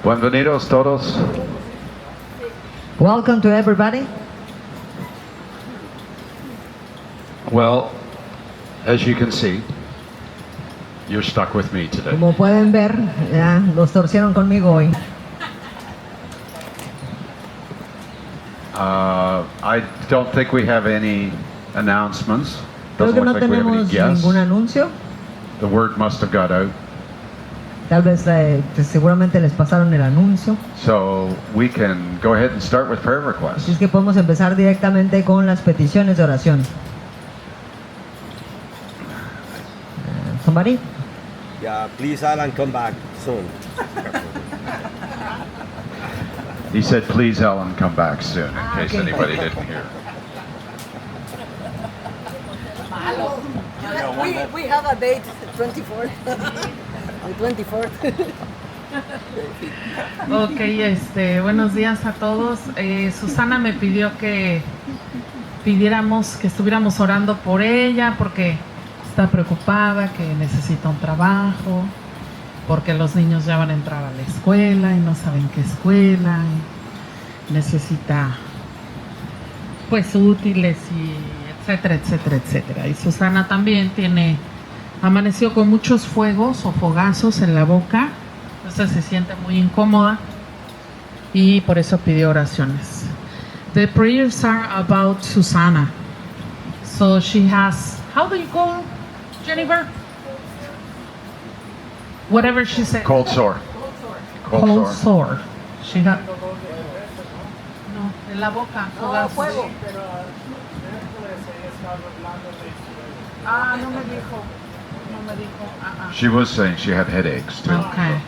Bienvenidos todos. Welcome to everybody. Well, as you can see, you're stuck with me today. Como pueden ver, ya los torcieron conmigo hoy. I don't think we have any announcements. Creo Doesn't que no look like we have any tenemos guests. ningún anuncio. The word must have got out. Tal vez seguramente les pasaron el anuncio. So we can go ahead and start with prayer requests. Así es que podemos empezar directamente con las peticiones de oración. Somebody? Yeah, please Alan, come back soon. He said, please, Ellen, come back soon, in case okay. anybody didn't hear. We have a date, 24th. On 24th. Ok, buenos días a todos. Susana me pidió que pidiéramos que estuviéramos orando por ella porque está preocupada, que necesita un trabajo, porque los niños ya van a entrar a la escuela y no saben qué escuela, y necesita pues útiles y etcétera, etcétera, etcétera. Y Susana también amaneció con muchos fuegos o fogazos en la boca, entonces se siente muy incómoda y por eso pidió oraciones. The prayers are about Susana. So she has, how do you call Jennifer? Whatever she said. Cold sore. Cold sore. She got. No, en la boca. Fuego. Ah, no me dijo. She was saying she had headaches too. Okay.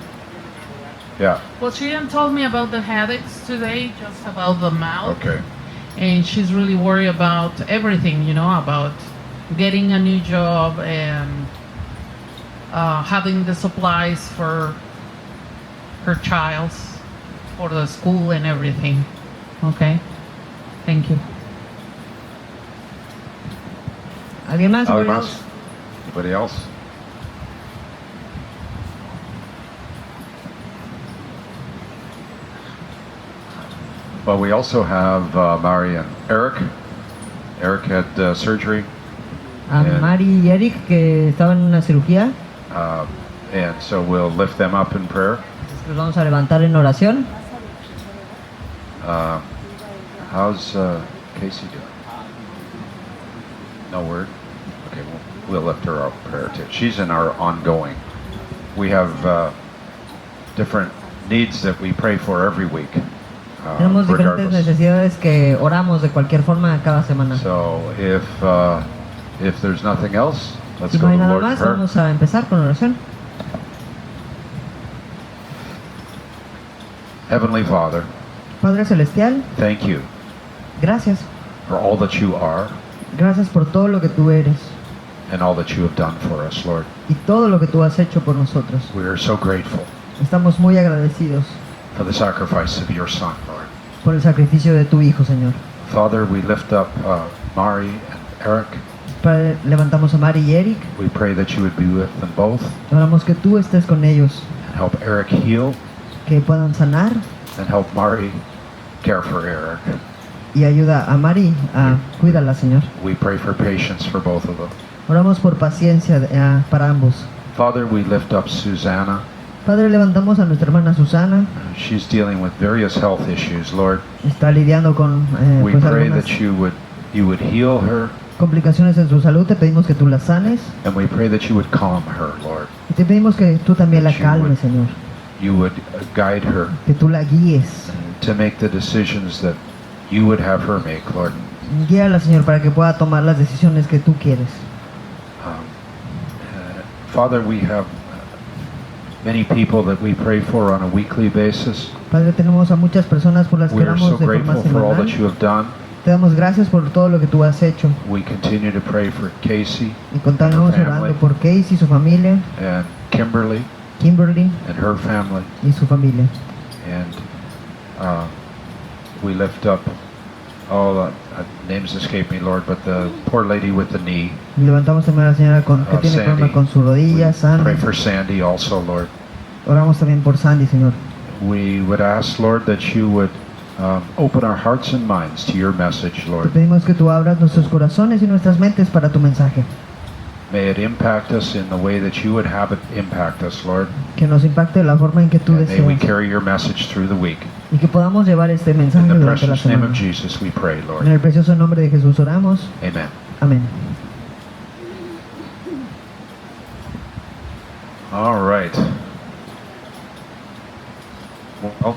Yeah. Well, she didn't told me about the headaches today, just about the mouth. Okay. And she's really worried about everything, about getting a new job and having the supplies for her child, for the school and everything. Okay? Thank you. ¿Alguien más? Además, anybody else? Well, we also have Mari and Eric. Eric had surgery. A Mari y Eric, que estaban en una cirugía. And so we'll lift them up in prayer. Los vamos a levantar en oración. How's Casey doing? No word? Okay, we'll lift her up in prayer too. She's in our ongoing. We have different needs that we pray for every week. Tenemos diferentes Regardless. necesidades que oramos de cualquier forma cada semana. So if there's nothing else, let's Si go no hay to the nada Lord in más, prayer. vamos a empezar con oración. Heavenly Father, Padre Celestial, thank you gracias. for all that you are Gracias por todo lo que tú eres and all that you have done for us, Lord. y todo lo que tú has hecho por nosotros. We are so grateful Estamos muy agradecidos for the sacrifice of your Son, Lord. por el sacrificio de tu Hijo, Señor. Father, we lift up Mari and Eric. Padre, levantamos a Mari y Eric. We pray that you would be with them both Oramos que tú estés con ellos, and help Eric heal que puedan sanar and help Mari care for Eric. y ayuda a Mari a cuídala, Señor. We pray for patience for both of them. Oramos por paciencia para ambos. Father, we lift up Susanna. Padre, levantamos a nuestra hermana Susana. She's dealing with various health issues, Lord. Está lidiando con We pues pray algunas that you would heal her, complicaciones en su salud. Te pedimos que tú la sanes and we pray that you would calm her, Lord. y te pedimos que tú también la That you calmes, would- Señor. You would guide her Que tú la guíes. to make the decisions that you would have her make, Lord. Guíala, Señor, para que pueda tomar las decisiones que tú quieres. Father, we have many people that we pray for on a weekly basis. Padre, tenemos a muchas personas por las que We are so oramos de forma grateful for all that semanal. you have done. Te damos gracias por todo lo que tú has hecho. We continue to pray for Casey Y continuamos Her orando family. por Casey, su familia, and Kimberly Kimberly and her family. y su familia. And we lift up all names escape me, Lord, but the poor lady with the knee, Y levantamos también a la señora que tiene Sandy. problema con su rodilla, We Sandy. pray for Sandy also, Lord. Oramos también por Sandy, Señor. We would ask, Lord, that you would open our hearts and minds to your message, Te Lord. pedimos que tú abras nuestros corazones y nuestras mentes para tu mensaje. May it impact us in the way that you would have it impact us, Lord. Que nos impacte de la forma en que tú And may we deseas. carry your message through the week. Y que podamos llevar este In mensaje the durante la precious name semana. of Jesus we pray, En Lord. el precioso nombre de Jesús oramos. Amen. Amén. All right. Well,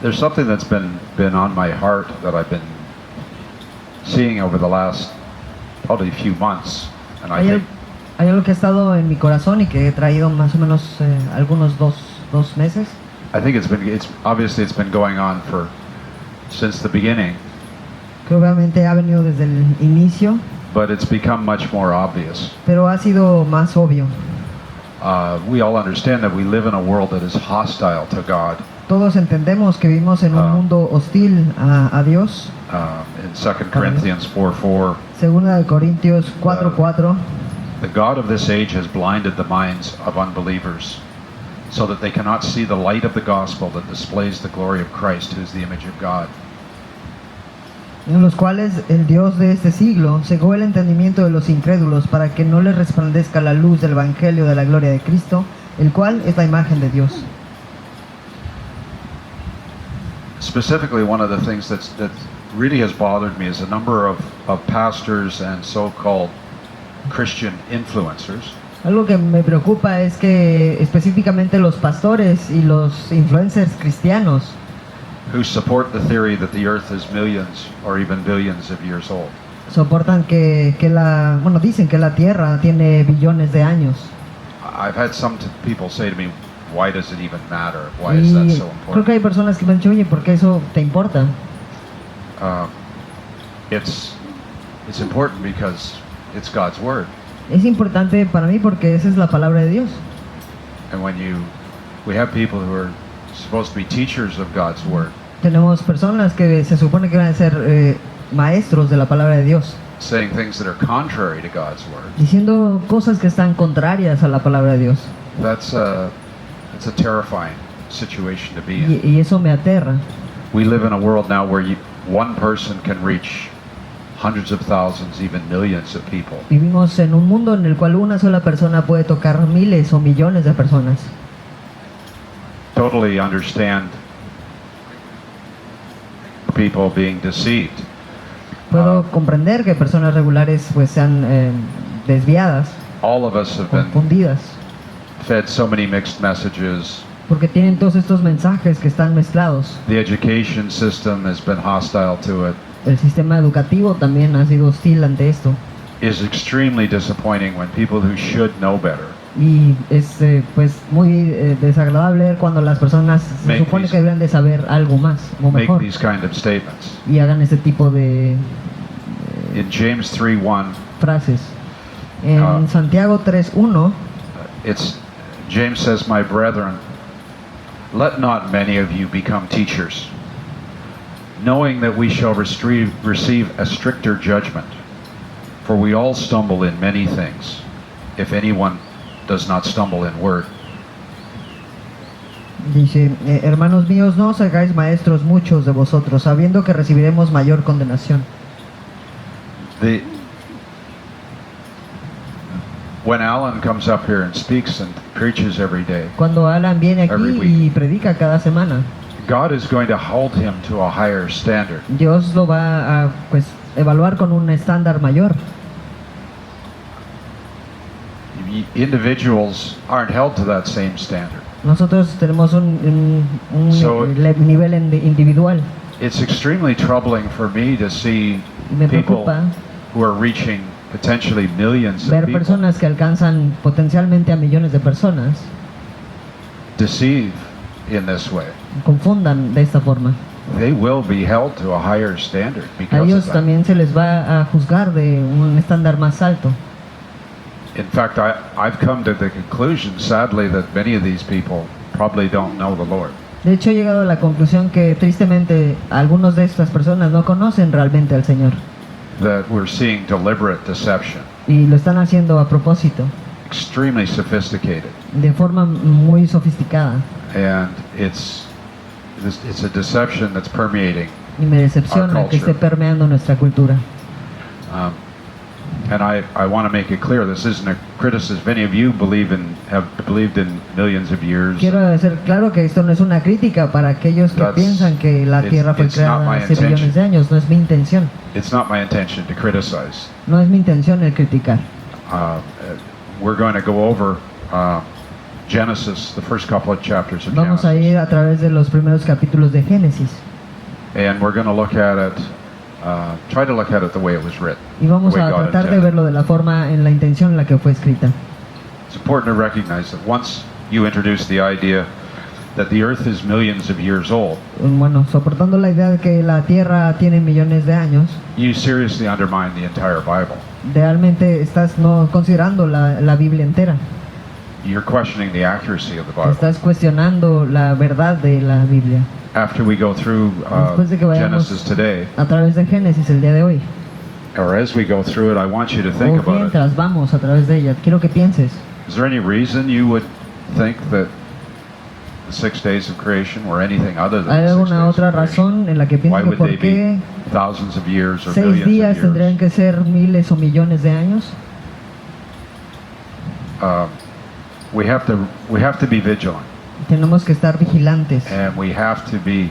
there's something that's been on my heart that I've been seeing over the last probably few months, and I Hay, think hay algo que ha estado en mi corazón y que he traído más o menos algunos dos meses. it's been going on since the beginning, Que obviamente ha venido desde el inicio, but it's become much more obvious. pero ha sido más obvio. We all understand that we live in a world that is hostile to God. Todos entendemos que vivimos en un mundo hostil a Dios. In 2 Corinthians 4:4, Segunda de Corintios 4:4. the God of this age has blinded the minds of unbelievers, so that they cannot see the light of the gospel that displays the glory of Christ, who is the image of God. En los cuales el Dios de este siglo cegó el entendimiento de los incrédulos para que no les resplandezca la luz del Evangelio de la gloria de Cristo, el cual es la imagen de Dios. Specifically, one of the things that really has bothered me is a number of pastors and so-called Christian influencers Algo que me preocupa es que específicamente los pastores y los influencers cristianos who support the theory that the earth is millions or even billions of years old. soportan dicen que la Tierra tiene billones de años. I've had some people say to me, why does it even matter? Why is that Y so creo que hay important? personas que me han dicho, oye, ¿por qué eso te importa? It's important because it's God's word. Es importante para mí porque esa es la palabra de Dios. And we have people who are supposed to be teachers of God's word, Tenemos personas que se supone que van a ser maestros de la palabra de Dios, saying things that are contrary to God's word. diciendo cosas que están contrarias a la palabra de Dios. That's a terrifying situation to be in. Y eso me aterra. We live in a world now where one person can reach hundreds of thousands, even millions of people. Vivimos en un mundo en el cual una sola persona puede tocar miles o millones de personas. Totally understand people being deceived. Puedo comprender que personas regulares pues sean desviadas, All of us have been confundidas, fed so many mixed messages. porque tienen todos estos mensajes que están mezclados. The education system has been hostile to it. El sistema educativo también ha sido hostil ante esto. Is extremely disappointing when people who should know better Y es pues muy desagradable ver cuando las personas se Make supone these- que deberían de saber algo más o make mejor these kind of statements. y hagan este tipo de In James 3:1, frases. En Ah. Santiago 3:1 James says, "My brethren, let not many of you become teachers, knowing that we shall receive a stricter judgment. For we all stumble in many things, if anyone does not stumble in word." dice, hermanos míos, no os hagáis maestros muchos de vosotros, sabiendo que recibiremos mayor condenación. When Alan comes up here and speaks and preaches every day, Cuando Alan viene Every aquí week. y predica cada semana, God is going to hold him to a higher standard. Dios lo va a pues evaluar con un estándar mayor. Individuals aren't held to that same standard. Nosotros tenemos un So- nivel individual. It's extremely troubling for me to see Y me people preocupa who are reaching potentially millions of ver people personas que alcanzan potencialmente a millones de personas deceive in this way. confundan de esta forma. They will be held to a higher standard A because ellos of that. también se les va a juzgar de un estándar más alto. In fact, I've come to the conclusion, sadly, that many of these people probably don't know the Lord. De hecho, he llegado a la conclusión que tristemente algunos de estas personas no conocen realmente al Señor That we're seeing deliberate deception, y lo están haciendo a propósito. extremely sophisticated, de forma muy sofisticada. and it's a deception that's permeating. Y me decepciona Our que culture. esté permeando nuestra cultura. And I want to make it clear, this isn't a criticism. If any of you have believed in millions of years, Quiero hacer claro que esto no es una crítica para aquellos que That's- piensan que la Tierra fue it's not creada my hace intention. millones de años. No es mi intención. it's not my intention to criticize. No es mi intención el criticar. We're going to go over Genesis, the first couple of chapters of Vamos a Genesis, ir a través de los primeros capítulos de Génesis. and we're going to look at it, try to look at it the way it was written. Y vamos the way a God tratar de intended. verlo de la forma, en la intención en la que fue escrita. It's important to recognize that once you introduce the idea that the earth is millions of years old, Bueno, soportando la idea de que la Tierra tiene millones de años, you seriously undermine the entire Bible. realmente estás no considerando la Biblia entera. You're questioning the accuracy of the Bible. Estás cuestionando la verdad de la Biblia. After we go through Después de que vayamos Genesis today, a través de Génesis el día de hoy, or as we go through it, I want you to think o about it. mientras vamos a través de ella, quiero que pienses, Is there any reason you would think that the 6 days of creation were anything other than ¿hay the 6 alguna days otra of creation? razón en la que Why pienses que would por they qué be thousands of years or 6 millions días of tendrían years? que ser miles o millones de años? We have to be vigilant, Tenemos que estar vigilantes and we have to be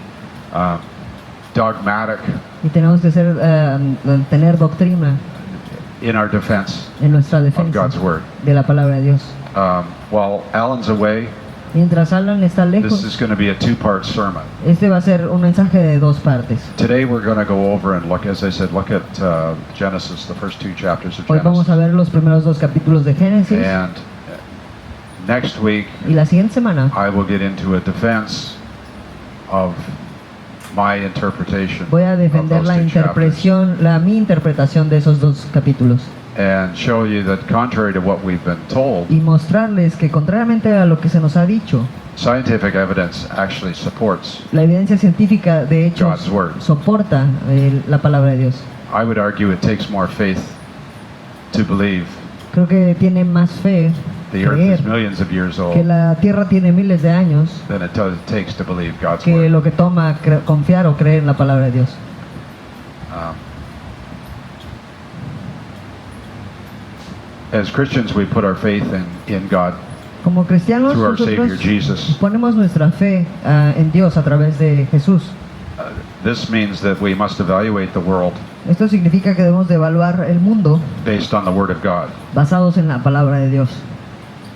dogmatic y tenemos que tener doctrina in our defense en nuestra of defensa God's word. de la palabra de Dios. While Alan's away, Mientras Alan está this lejos, is going to be a two-part sermon. este va a ser un mensaje de 2 partes. Today we're going to go over and look, as I said, look at Genesis, the first 2 chapters of Hoy vamos a Genesis. ver los primeros 2 capítulos de Génesis And next week y la siguiente semana I will get into a defense of my interpretation voy a of defender those la 2 chapters mi interpretación de esos 2 capítulos and show you that contrary to what we've been told, y mostrarles que contrariamente a lo que se nos ha dicho, scientific evidence actually supports. la evidencia científica de hecho God's word. soporta la palabra de Dios. I would argue it takes more faith to believe Creo que tiene más fe the earth creer is millions of years que old la Tierra tiene miles de años than it takes to believe God's que word. lo que toma confiar o creer en la palabra de Dios. As Christians, we put our faith in God Como cristianos through our Savior nosotros Jesus. ponemos nuestra fe en Dios a través de Jesús. This means that we must evaluate the world Esto significa que debemos de evaluar el mundo based on the Word of God. basados en la palabra de Dios.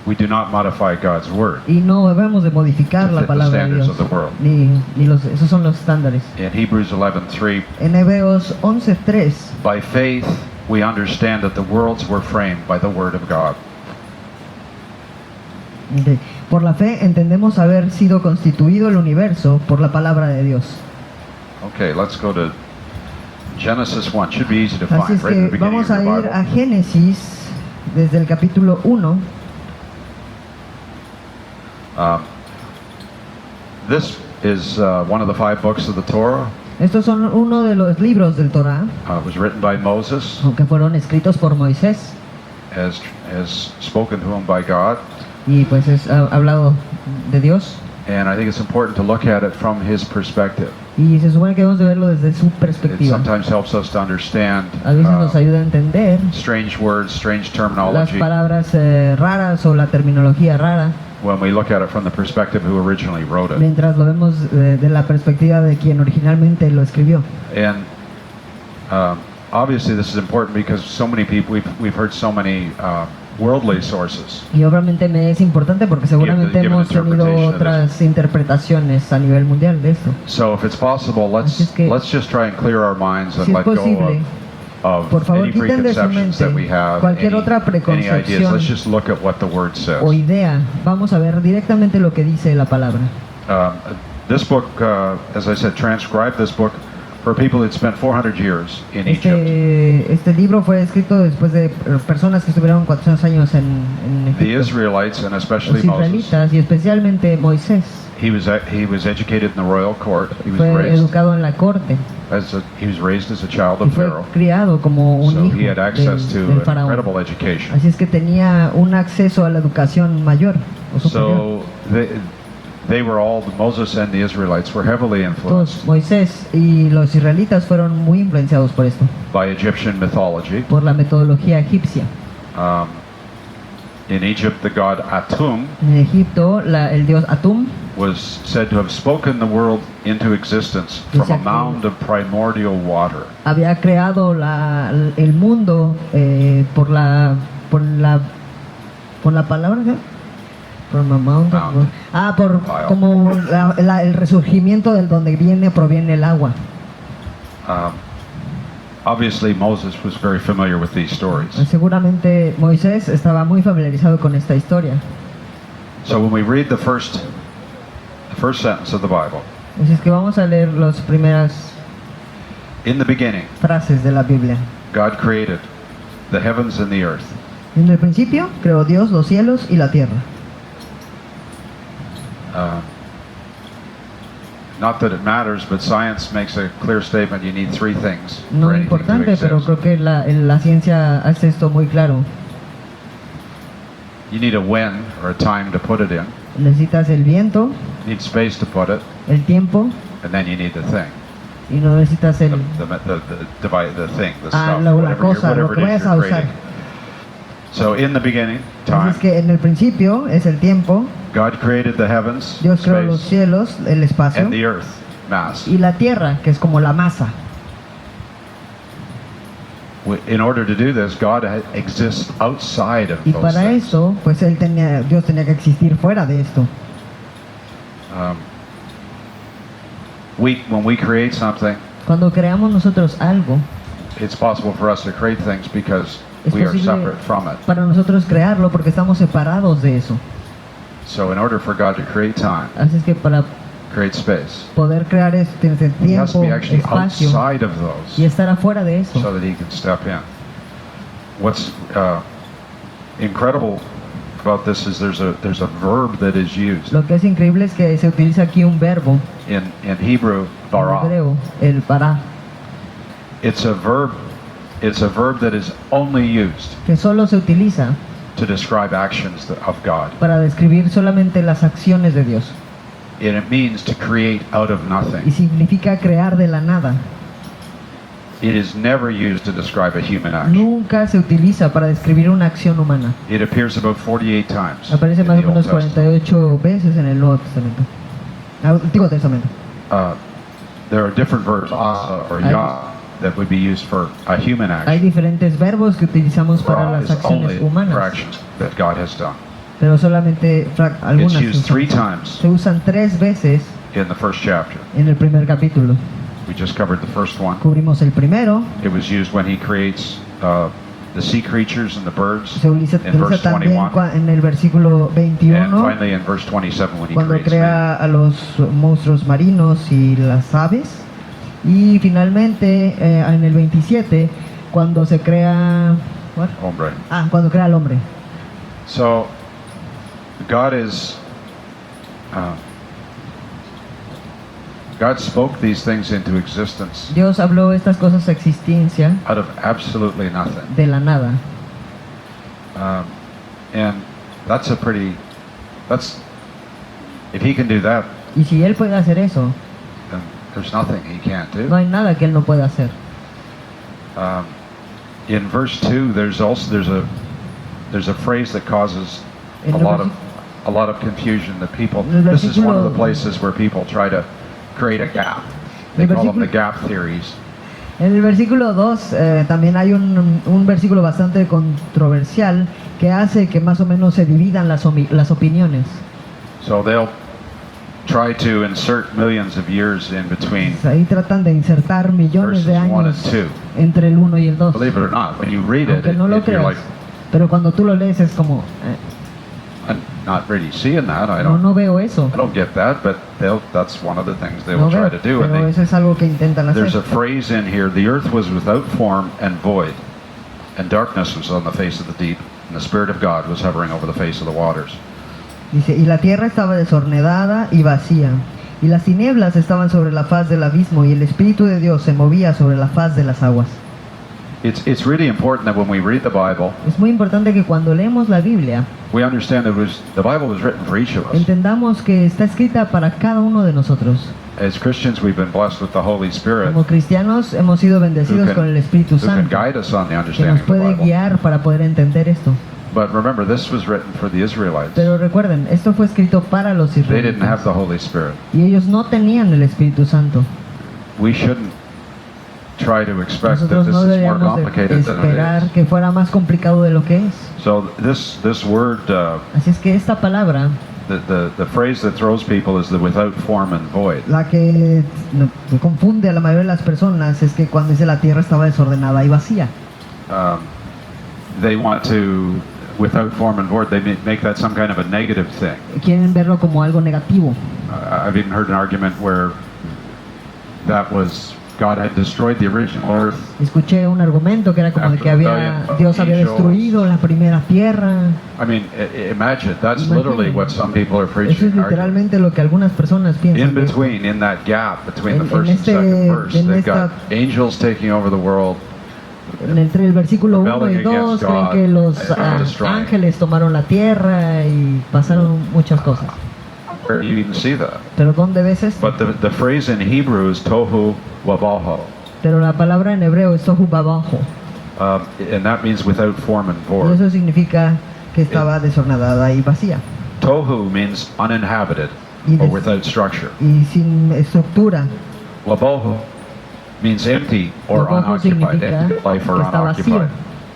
We do not modify God's Word. Y no debemos de modificar To la fit the palabra de standards Dios. of the world. Esos son los estándares. In Hebrews 11:3, En Hebreos 11:3, by faith we understand that the worlds were framed by the Word of God. ok, por la fe entendemos haber sido constituido el universo por la palabra de Dios. Okay, let's go to Genesis 1. Should be easy to Así find es right at the que beginning vamos of a your ir a Bible. Génesis desde el capítulo 1. This is one of the 5 books of the Torah. Estos son uno de los libros del Torah It was written by Moses, que fueron escritos por Moisés as spoken to him by God. y pues es hablado de Dios. And I think it's important to look at it from his perspective. Y se supone que debemos de verlo desde su It perspectiva. sometimes helps us to understand A veces nos ayuda a entender strange words, strange las terminology palabras raras o la terminología rara when we look at it from the perspective who originally wrote it. mientras lo vemos de la perspectiva de quien originalmente lo escribió. And obviously this is important because so many people, we've heard so many worldly sources. Y obviamente me es importante porque seguramente Give an hemos tenido interpretation of otras interpretaciones a nivel mundial de esto. So if it's possible, Así es que, let's just try and clear our minds and Si es let go posible, of por favor, any quiten de su preconceptions mente that we have, cualquier otra any ideas. preconcepción Let's just look at what the Word says. o idea. Vamos a ver directamente lo que dice la palabra. This book, as I said, transcribed this book for people that spent 400 years in Egypt. Este libro fue escrito después de personas que estuvieron 400 años en The Egipto. Israelites, and especially Los Moses, israelitas y especialmente Moisés he was educated in the royal court. He was fue raised educado en la corte he was raised as a child y of fue Pharaoh, criado como un so hijo he had access del to an faraón. incredible education. Así es que tenía un acceso a la educación mayor o superior. So they were all, Moses and the Israelites were heavily Todos, influenced Moisés y los israelitas fueron muy influenciados por esto, by Egyptian mythology. por la metodología egipcia. In Egypt, the god Atum En Egipto, el dios Atum was said to have spoken the world into existence from a Dice que- mound of primordial water. había creado el mundo por la palabra, ¿qué? From a mountain. Mound. Por Wow. como el resurgimiento del donde proviene el agua. Obviously, Moses was very familiar with these stories. Seguramente Moisés estaba muy familiarizado con esta historia. So when we read the first sentence of the Bible, Así es que vamos a leer las primeras in the beginning, frases de la Biblia. God created the heavens and the earth. En el principio creó Dios los cielos y la tierra. Not that it matters, but science makes a clear statement. You need three things No for es anything to importante, pero exist. creo que la ciencia hace esto muy claro. You need a when or a time to put it in. Necesitas el viento, You need space to put it, el tiempo and then you need the thing. y no necesitas el The thing, the Ah, stuff, la whatever, cosa, lo whatever que it is vayas a you're usar. creating. So in the beginning, Así time, es que en el principio es el tiempo, God created the heavens, Dios creó los space, cielos, el espacio and the earth, mass. y la tierra, que es como la masa. In order to do this, God exists outside of Y those para things. eso, pues Dios tenía que existir fuera de esto. When we create something, Cuando creamos nosotros algo, it's possible for us to create things because es we are posible separate from it. para nosotros crearlo porque estamos separados de eso. So in order for God to create time, Así es que para create space, poder crear esto tienes el He has to tiempo, be actually espacio outside of y those estar afuera de eso. so that He can step in. What's incredible about this is there's a verb that is used Lo que es increíble es que se utiliza aquí un verbo in Hebrew, en bara. hebreo, el para, It's a verb that is only used que solo se utiliza to describe actions of God. para describir solamente las acciones de Dios And it means to create out of y nothing. significa crear de la nada. It is never used to describe a human action. Nunca se utiliza para describir una acción humana. It appears about 48 times Aparece in más the o Old menos Testament. 48 veces en el Nuevo Testamento. Antiguo Testamento. There are different verbs, asa or Hay- ya, that would be used for a human Hay action. diferentes verbos que utilizamos para Ra las is only acciones for humanas, actions that God has done. pero solamente algunas It's se used 3 usan. times Se usan 3 veces in the first chapter. en el primer capítulo. We just covered the first one. Cubrimos el primero, It was used when He creates the sea creatures and the birds se utiliza in verse también 21. en el versículo And 21, finally in verse 27 when He cuando creates man. crea a los monstruos marinos y las aves. Y finalmente en el 27, cuando se crea... ¿what? Hombre. Cuando crea al hombre. So God is God spoke these things into existence Dios habló estas cosas a existencia out of absolutely nothing. de la nada. And that's if He can do that, Y si Él puede hacer eso, then there's nothing He can't no do. hay nada que Él no pueda hacer. In verse 2 there's a phrase that causes En a el lot of confusion that people, En el this is one of the versículo- places where people try to create a gap. They El call them the versículo- gap theories. En el versículo 2 también hay un versículo bastante controversial que hace que más o menos se dividan las opiniones. So they'll try to insert millions of years in between Ahí tratan de insertar millones de verses 1 and años 2. entre el 1 y el 2. Believe it or not, when you read it, Aunque no lo you're creas, like, pero cuando tú lo lees es como, I'm not really seeing that. no veo eso. I don't get that, but that's one of the things they No will try veo, to do. pero And eso es algo que intentan there's a hacer. phrase in here: the earth was without form and void, and darkness was on the face of the deep, and the Spirit of God was hovering over the face of the waters. Dice, y la tierra estaba desordenada y vacía, Y las tinieblas estaban sobre la faz del abismo, y el Espíritu de Dios se movía sobre la faz de las aguas. It's really important that when we read the Bible, Es muy importante que cuando leemos la Biblia we understand that the Bible was written for each of us. entendamos que está escrita para cada uno de nosotros. As Christians, we've been blessed with the Holy Spirit Como cristianos hemos sido bendecidos con el Espíritu who can Santo, guide us on the que nos understanding of the puede Bible. guiar para poder entender esto. But remember, this was written for the Israelites. Pero recuerden, esto fue escrito para los They didn't have israelitas, the Holy Spirit. y ellos no tenían el Espíritu Santo. We shouldn't try to expect that Nosotros this no is more deberíamos de complicated than esperar it is. que fuera más complicado de lo que es. So this word, Así es que esta palabra, the phrase that throws people is the without form and void. la que confunde a la mayoría de las personas, es que cuando dice la tierra estaba desordenada y vacía. They want to, without form and void, they make that some kind of a negative thing. Quieren verlo como algo negativo. I've even heard an argument where that was God had destroyed the original earth. Escuché un argumento que era como de que Dios había destruido la primera tierra. I mean, imagine, that's literally what some people are Eso preaching. es literalmente lo que algunas personas In piensan. que es. between, in that gap between the En first and este- second verse, en they've esta- got angels taking over the world. Entre el versículo 1 y Rebelling 2 against creen God que los and destroying. ángeles tomaron la tierra y pasaron muchas cosas. Where you even see that. Pero ¿dónde ves esto? But the phrase in Hebrew is tohu wabohu, Pero la palabra en hebreo es tohu babajo, and that means without form and y void. eso significa que estaba desordenada y vacía Tohu means uninhabited Y or des- without structure. y sin estructura. Wabohu means empty or Babajo unoccupied, significa empty life que or está vacío, unoccupied.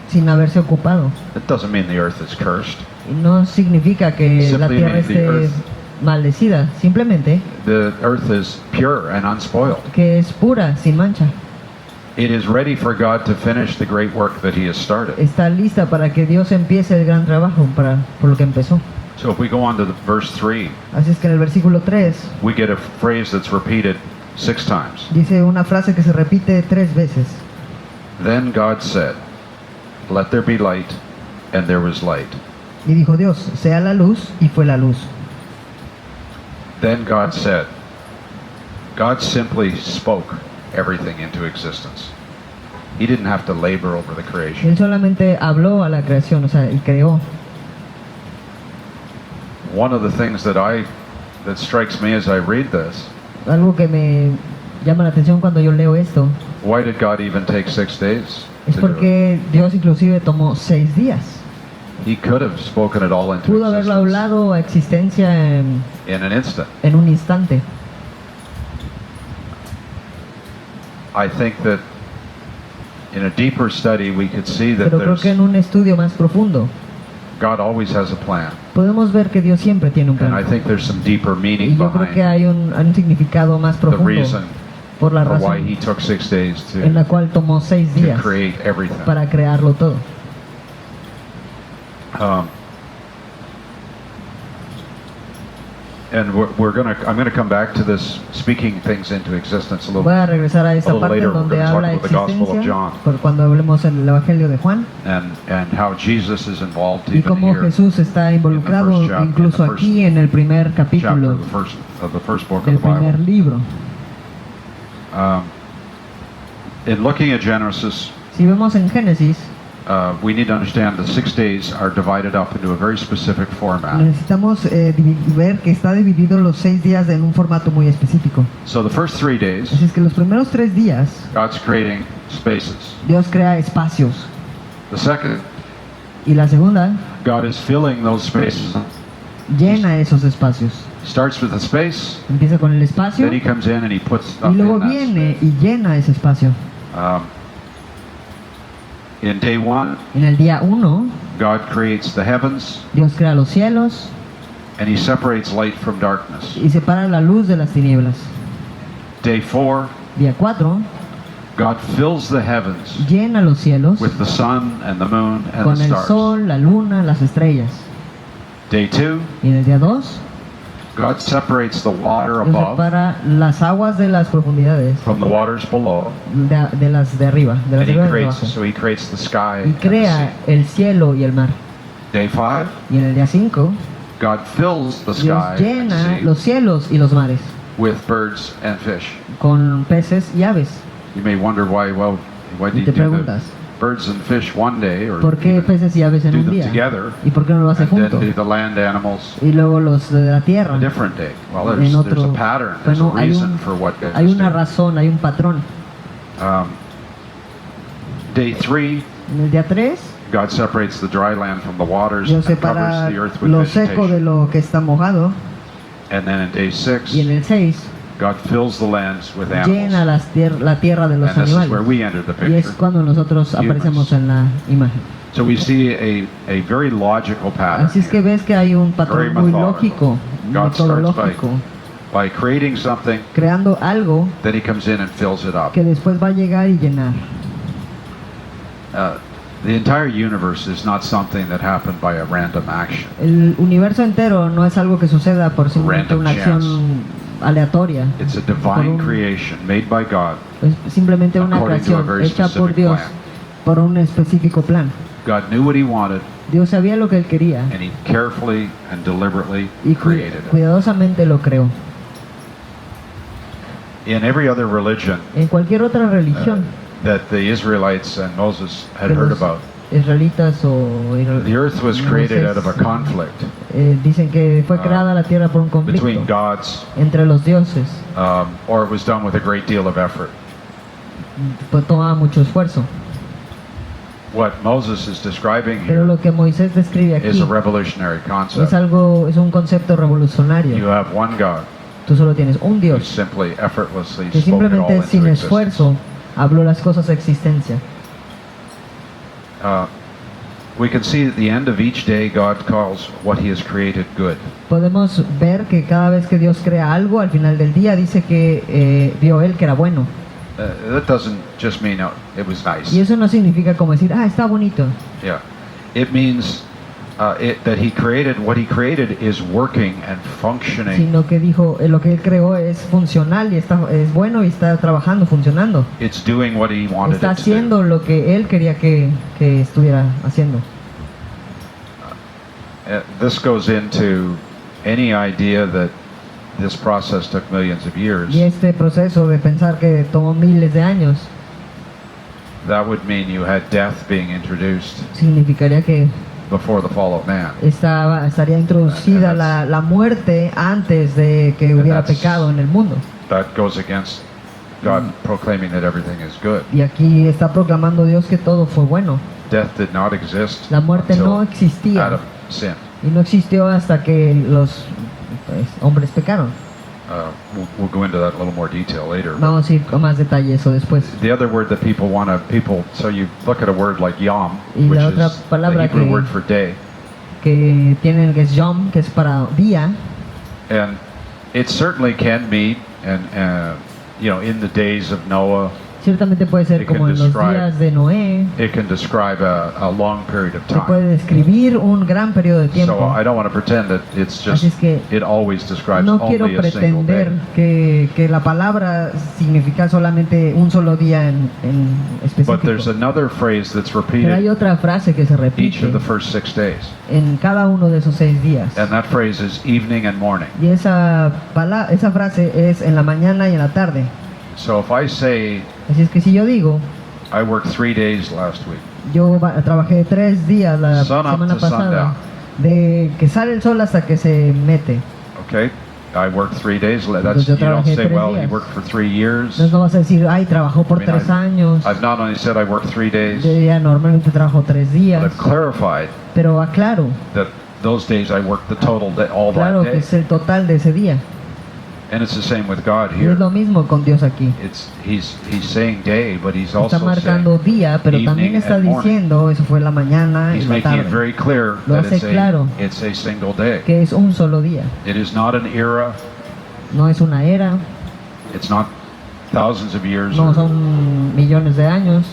sin haberse ocupado. It doesn't mean the earth is cursed. Y no significa que la Simply tierra means the esté earth- maldecida, simplemente The earth is pure and unspoiled. que es pura, sin mancha. It is ready for God to finish the great work that He has started. Está lista para que Dios empiece el gran trabajo por lo que empezó. So if we go on to verse 3, Así es que en el versículo 3 we get a phrase that's repeated 6 times. dice una frase que se repite 3 veces. Then God said, "Let there be light," and there was light. Y dijo Dios, sea la luz, y fue la luz. Then God said, God simply spoke everything into existence. He didn't have to labor over the creation. Él solamente habló a la creación, o sea, y creó. One of the things that strikes me as I read this, Algo que me llama la atención cuando yo leo esto why did God even take 6 days es to do it? porque Dios inclusive tomó 6 días. He could have spoken it all into Pudo haberlo existence hablado a existencia in an instant. en un instante. I think that in a deeper study we could see that Pero creo que en un estudio más profundo God always has a plan. podemos ver que Dios siempre tiene un And I plan. think there's some deeper Y meaning yo creo que behind hay un significado más the profundo reason por la for why razón He took 6 days en la to cual tomó 6 días create everything. para crearlo todo. And I'm going to come back to this speaking things into existence a Voy little, a regresar a esta A little parte later, donde we're gonna habla talk about the Gospel of existencia, John. por cuando hablemos del Evangelio de Juan, and how Jesus is involved y even cómo here, Jesús está involucrado in the first incluso chapter, aquí en el primer chapter capítulo of the first book of del the primer Bible. libro. In looking at Genesis, Si vemos en Génesis, we need to understand the 6 days are divided up into a very specific format. necesitamos ver que está dividido los 6 días en un formato muy específico. So the first 3 days, Así es que los primeros 3 días God's creating spaces. Dios crea espacios, The second, y la segunda God is filling those spaces. llena esos espacios. Starts with the space, Empieza con el espacio then He comes in and He puts y stuff luego in that viene space. y llena ese espacio. In day 1, En el día 1 God creates the heavens Dios crea los cielos and He separates light from darkness. y separa la luz de las tinieblas. Day 4, Día 4 God fills the heavens llena los cielos with the sun and the moon and con the el stars. sol, la luna, las estrellas. Day 2, Y en el día 2 God separates the water Dios above separa las aguas de las profundidades from the waters below, de las de arriba, de las and de abajo. He creates the sky Y and the crea sea. el cielo y el mar. Day 5, Y en el día 5 God fills the Dios sky and llena sea. los cielos y los mares. with birds and fish. con peces y aves. You may wonder why do Y you te do preguntas, the birds and fish one day, or ¿por qué even peces y aves en do un them día? together, ¿Y por qué no lo hace and then junto? do the land animals Y luego los de la tierra a different day? Well, en there's otro. a pattern, there's a Bueno, reason for what God hay is una doing. razón, hay un patrón. Day 3, En el día 3, God separates the dry land from the waters Dios and separa covers the earth with lo seco de vegetation. lo que está mojado. And then in day 6, Y en el 6, God fills the lands with llena animals. la tierra de los And this is where animales. we enter the Y es picture. cuando nosotros aparecemos en la imagen. So we see a very logical pattern Así es que ves que hay un patrón Very muy methodical. lógico, God starts metodológico, by creating something, creando algo then he comes in and fills it up. que después va a llegar y llenar. The entire universe is not something that happened by a random action. El universo entero no es algo que suceda por simplemente Random una acción aleatoria. It's a Por divine un- creation made by God. Es simplemente una According to a creación very hecha por specific Dios plan. por un específico plan. God knew what he wanted, Dios sabía lo que él quería and he carefully and deliberately y created it. cuidadosamente lo creó. In every other religion En cualquier otra religión that the Israelites and Moses had que heard los about, israelitas o the earth was created out of a Moisés, conflict dicen que fue creada la tierra por un conflicto between gods, entre los dioses, or it was done with a great deal of effort. pues toma mucho esfuerzo. What Moses is describing Pero here lo que Moisés describe is aquí a revolutionary es concept. es un concepto You revolucionario. have one God Tú solo tienes un who Dios simply effortlessly que spoke it all simplemente sin into esfuerzo existence. habló las cosas a existencia. We can see at the end of each day God calls what he has created good. Podemos ver que cada vez que Dios crea algo, al final del día dice que vio él que era bueno. That doesn't just mean it was nice. Y eso no significa como decir, está bonito. Yeah, it means that he created what he created is working and functioning. Sino que dijo, lo que él creó es funcional y es bueno y está trabajando, funcionando. It's doing what he wanted Está it to do. haciendo lo que él quería que estuviera haciendo. This goes into any idea that this process took millions of years. Y este proceso de pensar que tomó miles de años That would mean you had death being introduced significaría que before the fall of man. estaría introducida la muerte antes de que hubiera that's- pecado en el mundo. That goes against God proclaiming that everything is good. Y aquí está proclamando Dios que todo fue bueno. Death did not exist La muerte until no existía Adam sinned. y no existió hasta que los hombres pecaron. We'll go into that in a little more detail later. Vamos a ir con más detalle eso después. The other word that so you look at a word like yom, Y which la otra is the palabra Hebrew que- word for day, Que tienen que es Yom, que es para día, and it certainly can be, and in the days of Noah, ciertamente puede ser It can como en los describe- días de Noé, it can describe a long period of se puede time. describir un gran periodo de tiempo. So I don't want to pretend that it's Así just es que it always describes no quiero only a single pretender day. que la palabra significa solamente un solo día en But there's específico. another phrase that's Pero hay repeated otra frase que se each repite of the first 6 days, en cada uno de esos 6 días. and that phrase is evening and morning. Y esa frase es en la mañana y en la tarde. So if I say Así es que si yo digo, I worked 3 days last week, yo trabajé 3 días la Sun up semana to pasada, sundown. de que sale el sol hasta que se mete. okay, I worked 3 days. That's Entonces yo you don't trabajé say, 3 well, he días. worked for 3 years. Entonces no vas a decir, trabajó por I mean, 3 años. I've not only said I worked 3 days, Yo ya normalmente trabajo 3 but días, I've clarified pero aclaro, that those days I worked the total day, all claro that que day. es el total de ese día. And it's the same with God Y es lo here. mismo con Dios aquí. He's saying day, but he's Está also marcando saying día, pero también evening está and morning. diciendo, eso fue la mañana y He's la making it tarde, very clear Lo that hace claro. it's a single day. que es un solo día. It is not an era. No es una era, It's not thousands of years. no or- son millones de años.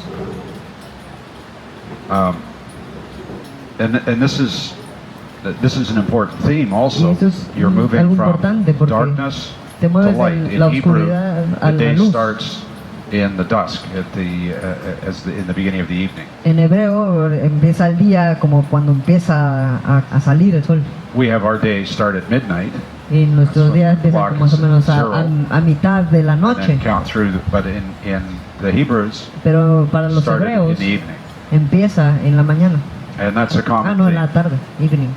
And this is an important theme also. Y eso es You're moving algo from importante porque darkness te to mueves light. de In la Hebrew, oscuridad a the la day luz. starts in the dusk, in the beginning of the evening. En hebreo empieza el día como cuando empieza a salir el sol. We have our day start at midnight, Y nuestros días empiezan como más o menos a mitad de la and noche. then count through. But in the Hebrews, Pero para los started in hebreos the evening, empieza en la mañana. and that's a common No, en thing. la tarde, evening.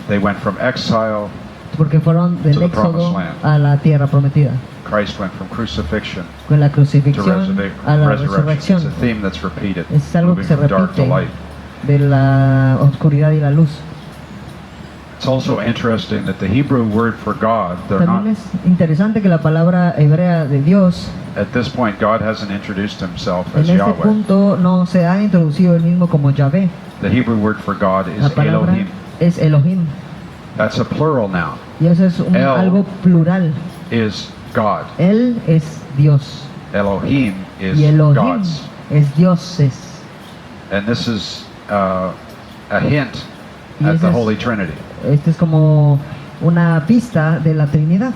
They went from exile. Porque fueron del To the éxodo promised land. a la tierra prometida. Christ went from crucifixion Con la to crucifixión a la resurrection. resurrección. It's a theme that's repeated, Es algo que moving se from dark to repite light. de la oscuridad y la luz. It's also interesting that the Hebrew word for God, they're not, También es interesante que la palabra hebrea de Dios at this point, God hasn't introduced himself en as este Yahweh. punto no se ha introducido el mismo como Yahvé. The Hebrew word for God La is palabra Elohim. es Elohim. That's a plural noun. Y eso es algo plural. Is God. Él es Dios. Elohim is Y Elohim God's. es dioses. And this is a hint Y at ese the es- Holy Trinity. Este es como una pista de la Trinidad.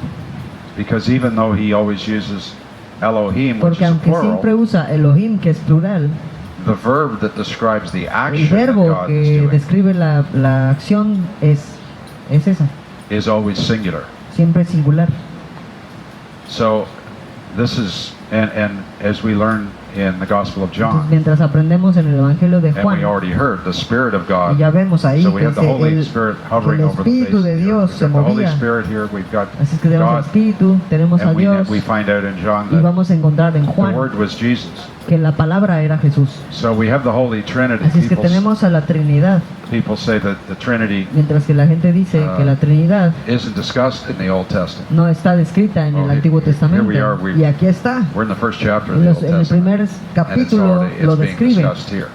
Because even though he always uses Elohim, which Porque is a aunque siempre plural, usa Elohim, que es plural, the verb that describes the el action that verbo God is que doing describe la acción es esa, is always singular. siempre singular. So this is, and as we learn in the Gospel of Entonces, John, mientras aprendemos en el Evangelio de and we Juan, already heard the Spirit of y God. ya vemos ahí So we que have the Holy Spirit hovering el over the face Espíritu of de the earth. Dios We've se got the Holy movía. Spirit here. We've got Así es que tenemos al God, Espíritu, tenemos a and Dios, we find out in John y that vamos a encontrar en the Juan Word was Jesus. que la palabra era Jesús. So we have the Holy Trinity. Así es que tenemos a la Trinidad, People say that the Trinity mientras que la gente dice que la Trinidad isn't discussed in the Old Testament. no está descrita en el Oh, Antiguo here we Testamento. are, we- Y aquí está. We're in the first chapter of En, the los- Old en el Testament, primer and it's capítulo already lo being describe. discussed here,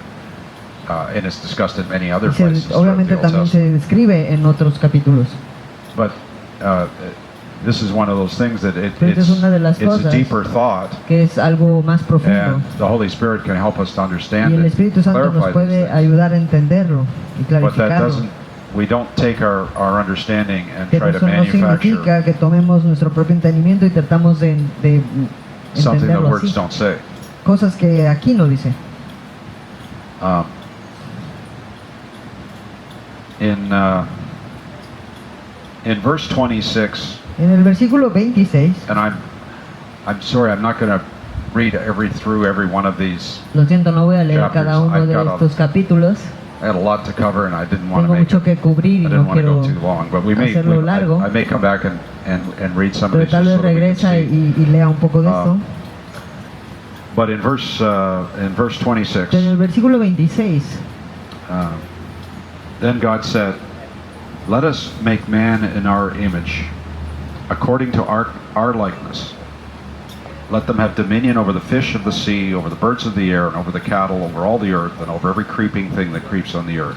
and it's discussed in many other Y se- places. throughout obviamente the Old también Testament. se describe en otros capítulos. But this is one of those things that Pero esta es una de las it's a cosas deeper thought, Que es algo más profundo. and the Holy Spirit can help us to Y understand el it, Espíritu Santo nos clarify these puede things. ayudar a entenderlo y But that clarificarlo. doesn't. We don't take our understanding and Pero try to eso no manufacture significa que tomemos nuestro propio entendimiento y tratamos de something the entenderlo words así. don't say. Cosas que aquí no dice. Um, in verse 26, En el versículo 26, and I'm sorry, I'm not going to read through every one of these. lo siento, no voy a leer Chapters. cada uno I've de got a- estos capítulos. I had a lot to cover, and I didn't want to Tengo make mucho it. que cubrir I y didn't no want to go quiero too long, but we may. hacerlo largo. I may come back and read some of Pero these tal just vez so that we can regresa see. y lea un poco de Ah, esto. But in verse 26, Pero en el versículo 26, then God said, "Let us make man in our image, according to our likeness. Let them have dominion over the fish of the sea, over the birds of the air, and over the cattle, over all the earth, and over every creeping thing that creeps on the earth."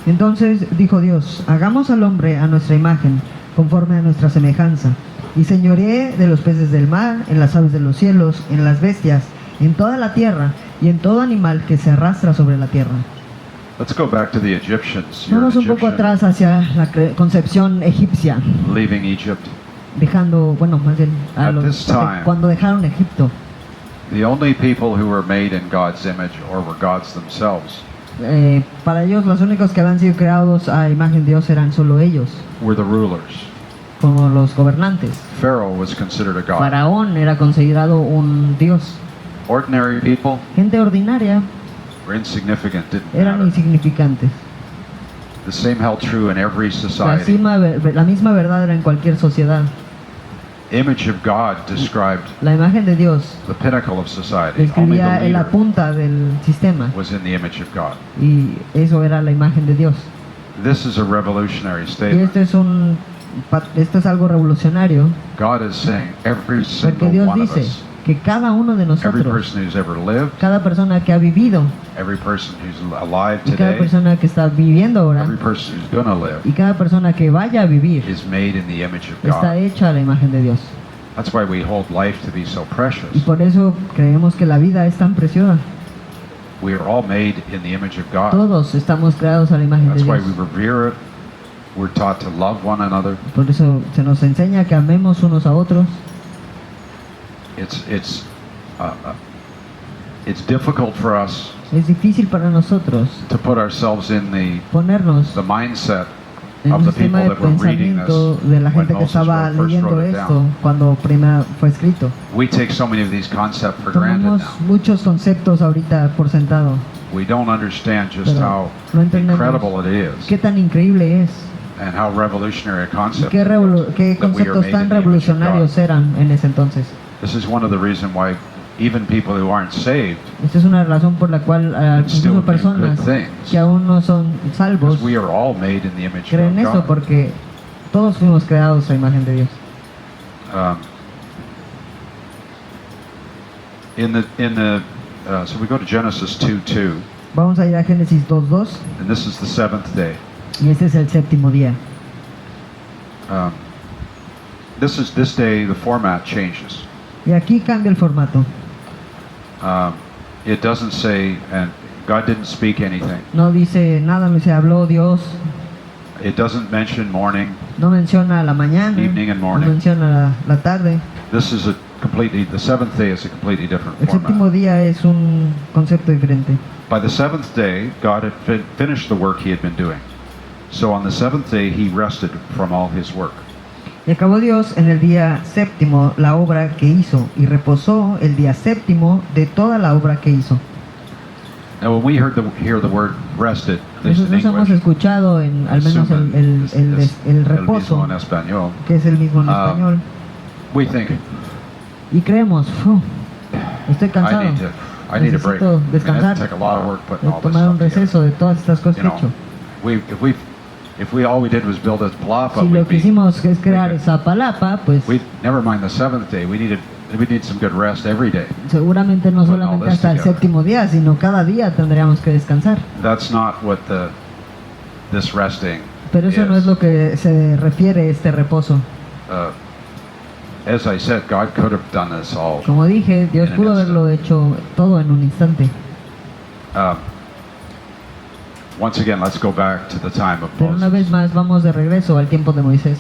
entonces dijo Dios, hagamos al hombre a nuestra imagen, conforme a nuestra semejanza, y señoree de los peces del mar, en las aves de los cielos, en las bestias, en toda la tierra, y en todo animal que se arrastra sobre la tierra. Let's go back to the Egyptians. You're Vamos an un poco Egyptian atrás hacia la concepción egipcia, leaving Egypt. dejando, bueno, más bien At this time- cuando dejaron Egipto. The only people who were made in God's image or were gods themselves Para ellos los únicos que habían sido creados a imagen de Dios eran solo ellos, were the rulers. como los gobernantes. Pharaoh was considered a god. Faraón era considerado un dios. Ordinary people Gente ordinaria were insignificant, didn't eran matter. insignificantes. The same held true in every La society. misma verdad era en cualquier sociedad. Image of God described La imagen de Dios the pinnacle of society. Only describía the en la leader punta del sistema was in the image of God. y eso era la imagen de Dios. This is a revolutionary Y statement. esto es algo revolucionario God is saying every porque single Dios one of dice us, que cada uno de every nosotros, person who's ever lived, cada persona que ha vivido every person who's alive y cada today, persona que está viviendo ahora every person who's going to live y cada persona que vaya a vivir is made in the image of está God. hecha a la imagen de Dios. That's why we hold life to be so Y precious. por eso creemos que la vida es tan preciosa. We are all made in the image of God. Todos estamos creados a la imagen de That's why Dios. we revere it. We're taught to love one another. Por eso se nos enseña que amemos unos a otros. It's it's difficult for us Es difícil para nosotros to put ourselves in ponernos the mindset en of el the people sistema de that were reading this pensamiento de la when gente que Moses estaba first leyendo wrote it esto down. cuando primero fue escrito. We take so many of these concepts for granted Tomamos now. muchos conceptos ahorita por sentado. We don't understand just Pero how no entendemos incredible it is qué tan increíble es and how revolutionary a y concept qué, it is qué that we are conceptos made tan in the image of God. revolucionarios eran en ese entonces. This is one of the reasons why even people who aren't saved, Esta es una razón por la cual still incluso do personas good things. que aún no son salvos because we are all made in the image creen of eso God. porque todos fuimos creados a imagen de Dios. So we go to Genesis 2:2, Vamos a ir a Génesis 2:2 and this is the seventh day. y este es el séptimo día. This day the format changes. Y aquí cambia el formato. It doesn't say, and God didn't speak anything. No dice nada, no se habló Dios, It doesn't mention morning. no menciona la mañana, Evening and no morning. menciona la tarde. This is the seventh day is a completely different El séptimo format. día es un concepto diferente. By the seventh day, God had finished the work he had been doing. So on the seventh day, he rested from all his work. Y acabó Dios en el día séptimo la obra que hizo y reposó el día séptimo de toda la obra que hizo. Now, when we hear the word rested, at least in Nosotros hemos English, escuchado al menos el reposo, mismo en español, que es el mismo en español, we think, y creemos, estoy cansado, I need a break. necesito I mean, that'd descansar, take a lot of work putting all this tomar un stuff together. receso de todas estas cosas You que he know, hecho. if we all we did was build a palapa, Si lo we'd que be, hicimos es crear we could- esa palapa, pues we'd never mind the seventh day. We need some good rest every day. seguramente no Putting all solamente this hasta el together. séptimo día, sino cada día tendríamos que descansar. That's not what this resting Pero eso no is. es lo que se refiere este reposo. As I said, God could have done this all. Como dije, Dios En pudo el haberlo hecho todo en un instante. Once again, let's go back to the time of Pero una vez Moses. más vamos de regreso al tiempo de Moisés.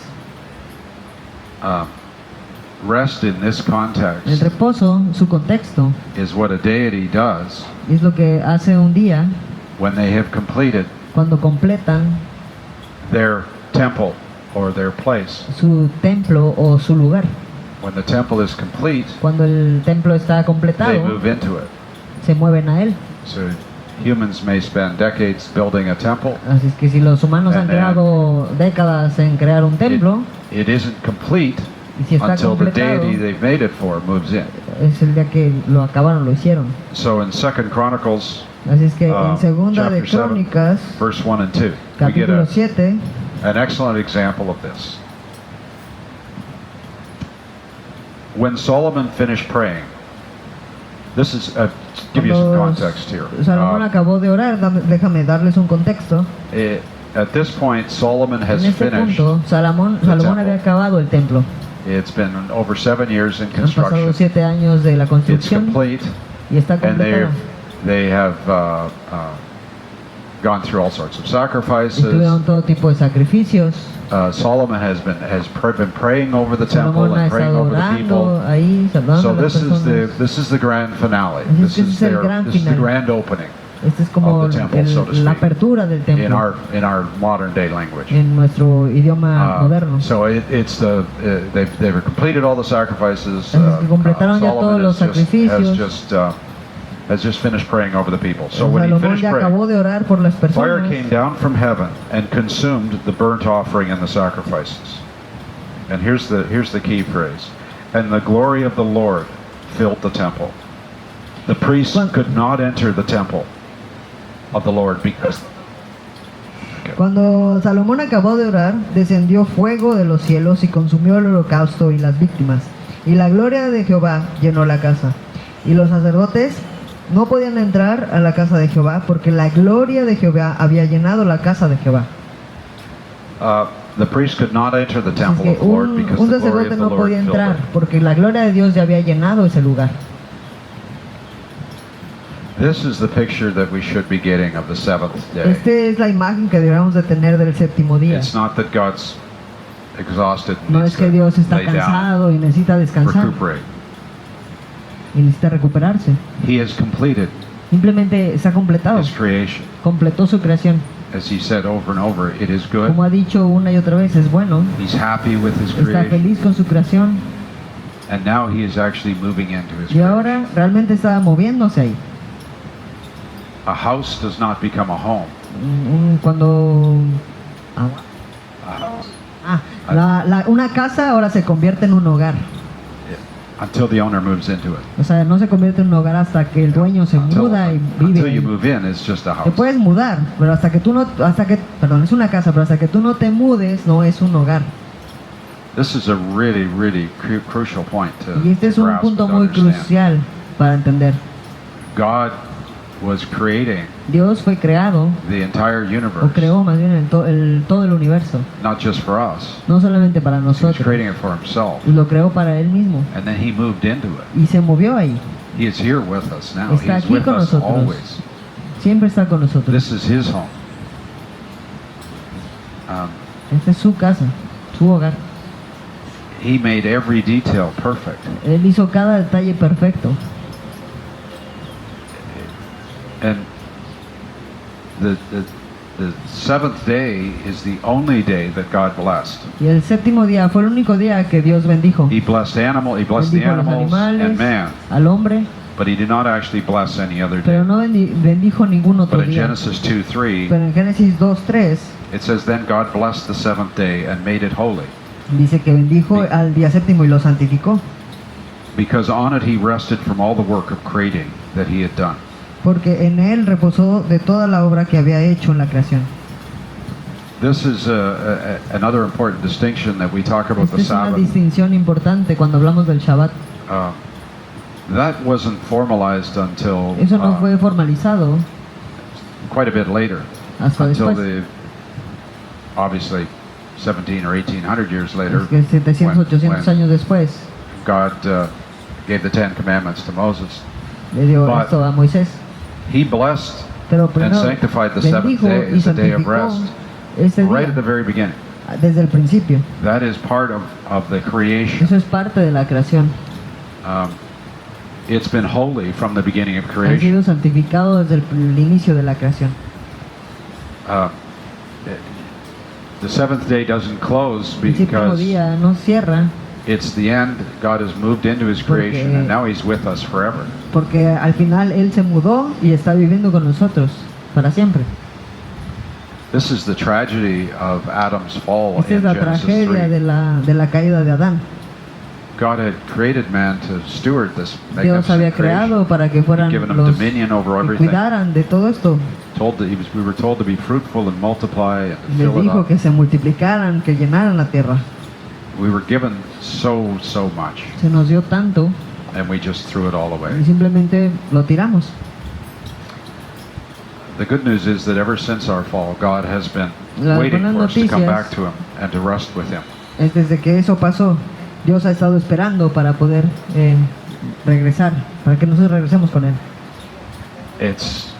Rest in this El context reposo, su contexto, is what a deity does es lo que hace un día when they have completed cuando completan their temple or their place. su templo o su lugar. When the temple is complete, Cuando el templo está they completado, move into it. se mueven a él. So humans may spend decades building a temple. Así es que si los humanos han And then creado décadas en crear un templo, It isn't complete y si está until the completado, deity they've made it for moves in. es el día que lo acabaron, lo hicieron. So in 2 Chronicles, Así es que en segunda de chapter 7, Crónicas, verse 1 and 2, we get capítulo 7, an excellent example of this. When Solomon finished praying, this is give you some cuando context here. Salomón acabó de orar, déjame darles un contexto. At this point, Solomon has En este finished. punto, Salomón temple. había acabado el templo. It's been over 7 years in Han pasado construction. 7 años de la It's construcción complete, y está and completado. they have gone through all sorts of sacrifices. Estuvieron todo tipo de sacrificios. Solomon has been praying over the temple Salomón ha and praying estado over the orando people. ahí, saludando So a las personas. this is the grand finale. Así es This que ese is es el gran this is the final. grand opening Este es como of the temple, so to la speak, apertura del in templo our modern day language. en nuestro idioma moderno. So it's they've completed all the sacrifices. Así es que completaron ya todos los sacrificios. Has just finished praying over the people. So when he Salomón finished ya praying, acabó de orar por las fire personas. came down from heaven and consumed the burnt offering and the sacrifices. And here's the key phrase. And the glory of the Lord filled the temple. The priests could not enter the temple of the Lord because Cuando Salomón acabó de orar, descendió fuego de los cielos y consumió el holocausto y las víctimas. Y la gloria de Jehová llenó la casa. Y los sacerdotes no podían entrar a la casa de Jehová porque la gloria de Jehová había llenado la casa de Jehová. the priests could not enter the Así temple que of the Lord un because the glory of sacerdote the no Lord podía filled entrar it. porque la gloria de Dios ya había llenado ese lugar. This is the picture that we should be getting of the seventh day. Esta es la imagen que deberíamos de tener del séptimo día. It's not that God's exhausted and No needs es que to Dios está lay down, cansado y necesita descansar. recuperate. y necesita recuperarse. He has completed Simplemente se ha completado, his creation. completó su creación. As he said over and over, it is good. Como ha dicho una y otra vez, es bueno, He's happy with his está creation. feliz con su creación And now he is actually moving into his y ahora creation. realmente está moviéndose ahí. A house does not become a home. Cuando A house. una casa ahora se convierte en un hogar. Until the owner moves into it. O sea, no se convierte en un hogar hasta que el dueño se muda y vive until you ahí. move in, it's just a Te house. puedes mudar, pero perdón, es una casa, pero hasta que tú no te mudes, no es un hogar. This is a really, really crucial point to Y este es un grasp punto and to muy understand. crucial para entender. God was creating Dios fue creado, the entire o universe, creó más bien todo el universo, not just for us. no solamente para He was nosotros, creating it for himself. y lo creó para Él mismo, And then he moved into it. y se movió ahí. He is here with us now. Está He's aquí with con us nosotros. always. Siempre está con nosotros. This is his home. Esta es su casa, su hogar. He made every detail perfect. Él hizo cada detalle perfecto. And the seventh day is the only day that God blessed. Y el séptimo día fue el único día que Dios bendijo. He blessed the Bendijo a los animals animales, and man, al hombre, but he did not actually bless any other pero day. no bendijo ningún otro But in día. Genesis 2:3, Pero en Génesis 2:3 it says, "Then God blessed the seventh day and made it holy, dice que bendijo al día séptimo y lo santificó, because on it he rested from all the work of creating that he had done." porque en él reposó de toda la obra que había hecho en la creación. This is another important distinction that we talk about Esta the es una Sabbath. distinción importante cuando hablamos del Shabbat. That wasn't formalized until Eso no fue formalizado quite a bit later, hasta until después. obviously 17 or 1800 years later, Es que 700, when- 800 when años después God gave the Ten Commandments to Moses. le dio But- esto a Moisés. He blessed Pero and primero sanctified the seventh bendijo day y as a day of santificó rest, ese right at the día very beginning. desde el principio. That is part of the creation. Eso es parte de la creación. It's been holy from the beginning of Ha creation. sido santificado desde el inicio de la creación. The seventh day doesn't close El séptimo because día no cierra it's the end. God has moved into his creation and now he's with us forever. porque al final Él se mudó y está viviendo con nosotros para siempre. This is the tragedy of Adam's fall Esta es in la Genesis tragedia 3. de la caída de Adán. God had created man to steward this Dios había magnificent creation. creado para que fueran Given him los dominion over que everything. cuidaran de todo esto. We were told to be fruitful and multiply and Les fill it dijo up. que se multiplicaran, que llenaran la tierra. We were given so much, Se nos dio tanto and we just threw it all y away. simplemente lo tiramos. The good news is that ever since our fall, God has been Las waiting buenas for us to come noticias- back to Him and to rest with Him. Es desde que eso pasó, Dios ha estado esperando para poder regresar, para que nosotros regresemos con Él. It's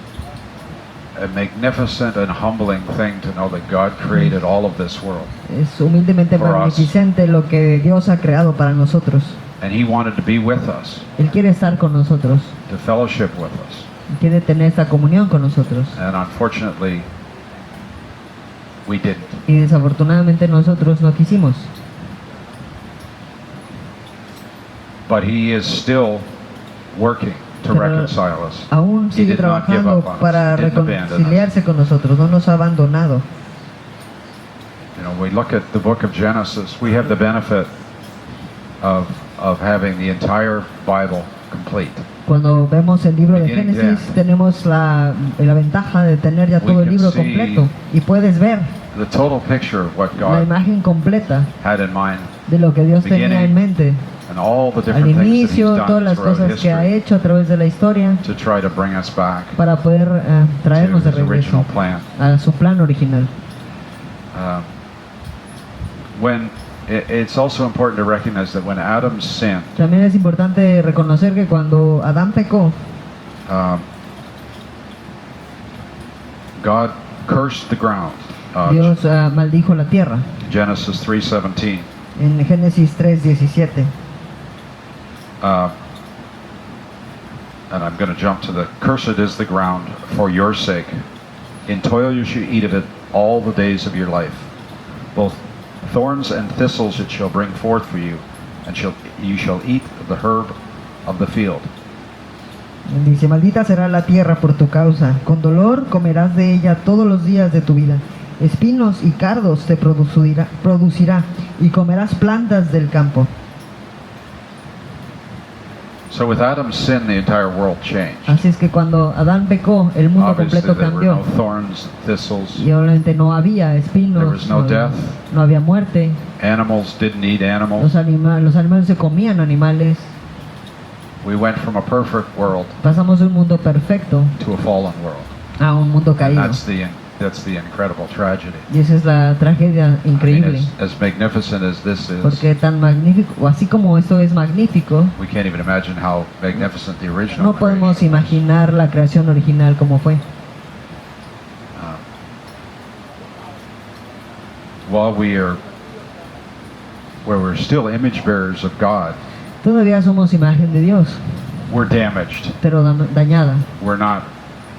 a magnificent and humbling thing to know that God created all of this world, Es humildemente For us. magnificente lo que Dios ha creado para nosotros. and He wanted to be with us, Él quiere estar con nosotros, to fellowship with us. quiere tener esta comunión con nosotros. And unfortunately, we didn't. Y desafortunadamente nosotros no quisimos. But He is still working to Pero reconcile us. Aún He sigue did not give trabajando up on us. para He didn't abandon us. reconciliarse con nosotros, no nos ha abandonado. You know, we look at the book of Genesis, we have the benefit of having the entire Bible complete. Cuando vemos el libro de Beginning to Génesis end. tenemos la ventaja de tener ya We todo el can libro see completo y puedes ver The total picture of what la God imagen completa had in mind de lo que Dios tenía Beginning en mente and all the al different things that He's inicio, todas done las throughout cosas que ha history hecho a través de la historia to try to bring us back para poder to traernos de His regreso original plan. a su plan original. It's also important to recognize that when Adam sinned, También es importante reconocer que cuando Adán pecó, God cursed the ground. Dios maldijo la tierra Genesis 3:17. en Génesis 3:17. and I'm going to jump to the cursed is the ground for your sake. In toil you shall eat of it all the days of your life. Both thorns and thistles it shall bring forth for you, and you shall eat of the herb of the field. Dice, maldita será la tierra por tu causa, con dolor comerás de ella todos los días de tu vida. Espinos y cardos te producirá, y comerás plantas del campo. So with Adam's sin, the entire world changed. Así es que cuando Adán pecó, el mundo Obviously, completo there were cambió. no thorns, thistles. Y obviamente no había There espinos, was no death. no había muerte. Animals didn't eat animals. Los animales se comían animales. We went from a perfect world Pasamos de un mundo perfecto to a fallen world. a un mundo And caído. that's the incredible tragedy. Y esa es la tragedia I mean, increíble. as magnificent as this is, Porque tan magnífico, así como esto es magnífico, we can't even imagine how magnificent the original no podemos creation was. imaginar la creación original como fue. While we're still image bearers of God, Todavía somos imagen de Dios, we're damaged. pero dañada. We're not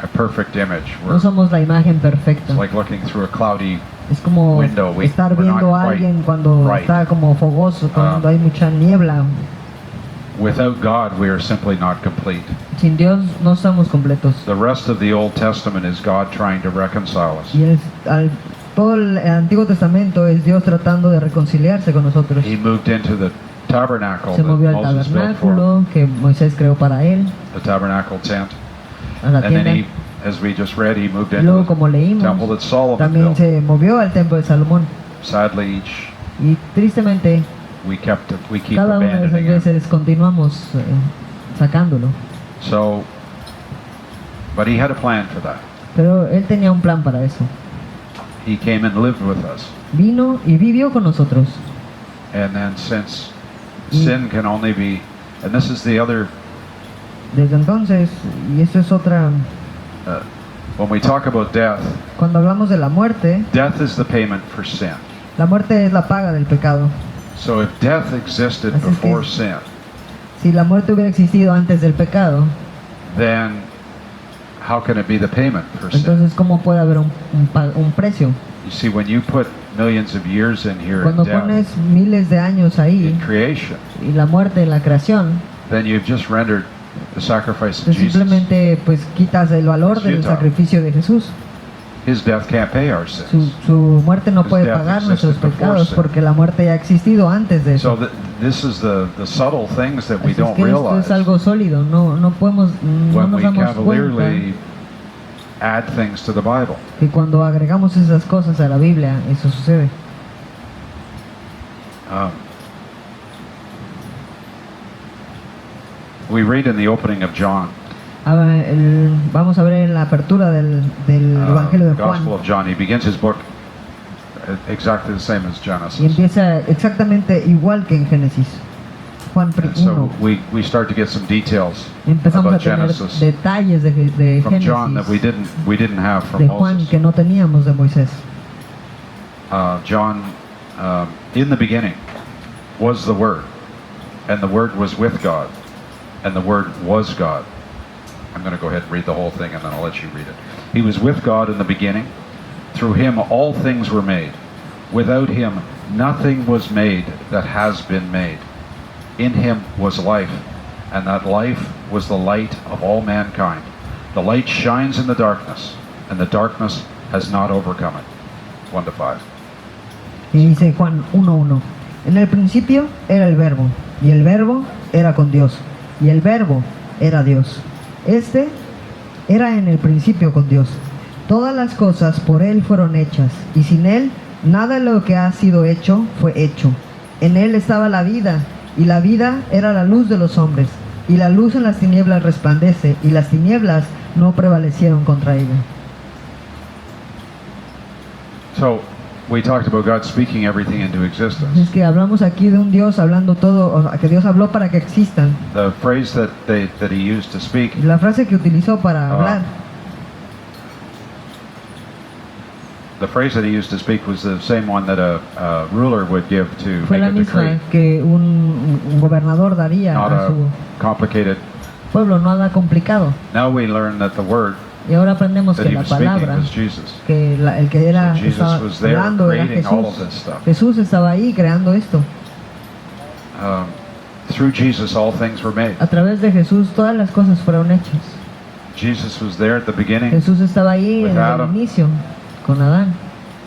a perfect image. No somos la imagen perfecta. It's like looking through a cloudy. Es como window, estar we're not viendo a quite alguien cuando right. está como fogoso, cuando hay mucha niebla. Without God, we are simply not complete. Sin Dios no estamos completos. The rest of the Old Testament is God trying to reconcile us. Y todo el Antiguo Testamento es Dios tratando de reconciliarse con nosotros. He moved into the tabernacle Se that movió al Moses built for him, tabernáculo que Moisés creó para él, the tabernacle tent. a la And then tienda. as we just read, he moved Y luego, into como the leímos, temple that Solomon también built. se movió al templo de Salomón. Sadly, Y tristemente, we keep cada una de esas abandoning it. veces continuamos sacándolo. So, but he had a plan for that. Pero él tenía un plan para eso. He came and lived with us. Vino y vivió con nosotros. And then since Y- sin can only be, and this is the other, Desde entonces, y eso es otra, when we talk about death, cuando hablamos de la muerte is the payment for sin. la muerte es la paga del pecado. So if death existed Así es que- before sin, Si la muerte hubiera existido antes del pecado, then how can it be the payment for sin? entonces ¿cómo puede haber un precio? You see, when you put millions of years in here in Cuando death, pones miles de años ahí in creation, y la muerte en la creación, then you've just rendered the sacrifice of pues Jesus. simplemente pues quitas el valor Es del futile. sacrificio de Jesús. His death can't pay our Su, sins. su muerte no His puede death pagar nuestros existed before pecados sin. porque la muerte ya ha existido antes de So eso. this is the subtle things that we Así es don't que esto realize es algo sólido, no podemos, no when nos we damos cuenta cavalierly add things to the Bible. que cuando agregamos esas cosas a la Biblia, eso sucede. We read in the opening of John, Vamos a ver en la apertura del Evangelio de the Gospel Juan of John. He begins his book exactly the same as y Genesis. empieza exactamente igual que en Génesis. Juan And so 1. we start to get some details Empezamos a about tener Genesis detalles de from John that Génesis, we didn't have from de Juan Moses. que no teníamos de Moisés. John, in the beginning was the Word, and the Word was with God, and the Word was God. I'm going to go ahead and read the whole thing, and then I'll let you read it. He was with God in the beginning. Through him all things were made. Without him nothing was made that has been made. In him was life, and that life was the light of all mankind. The light shines in the darkness, and the darkness has not overcome it. 1 to 5. Y dice Juan 1:1. En el principio era el Verbo, y el Verbo era con Dios, y el Verbo era Dios. Este era en el principio con Dios. Todas las cosas por Él fueron hechas, y sin Él nada de lo que ha sido hecho fue hecho. En Él estaba la vida, y la vida era la luz de los hombres. Y la luz en las tinieblas resplandece, y las tinieblas no prevalecieron contra ella. So, we talked about God speaking everything into existence. Es que hablamos aquí de un Dios hablando todo, o sea, que Dios habló para que existan. The phrase that he used to speak, Y la frase que utilizó para hablar, the phrase that he used to speak was the same one that a ruler would give to fue make la a decree. misma que un gobernador daría Not a su... a complicated pueblo, nada complicado. Now we learn that the word Y ahora aprendemos that que he la was speaking palabra, was Jesus. que el que era, So Jesus estaba was there hablando era creating all of Jesús. this stuff. Jesús estaba ahí creando esto. Through Jesus, all things were made. A través de Jesús todas las cosas fueron hechas. Jesus was there at the beginning, Jesús estaba ahí With en el Adam. inicio con Adán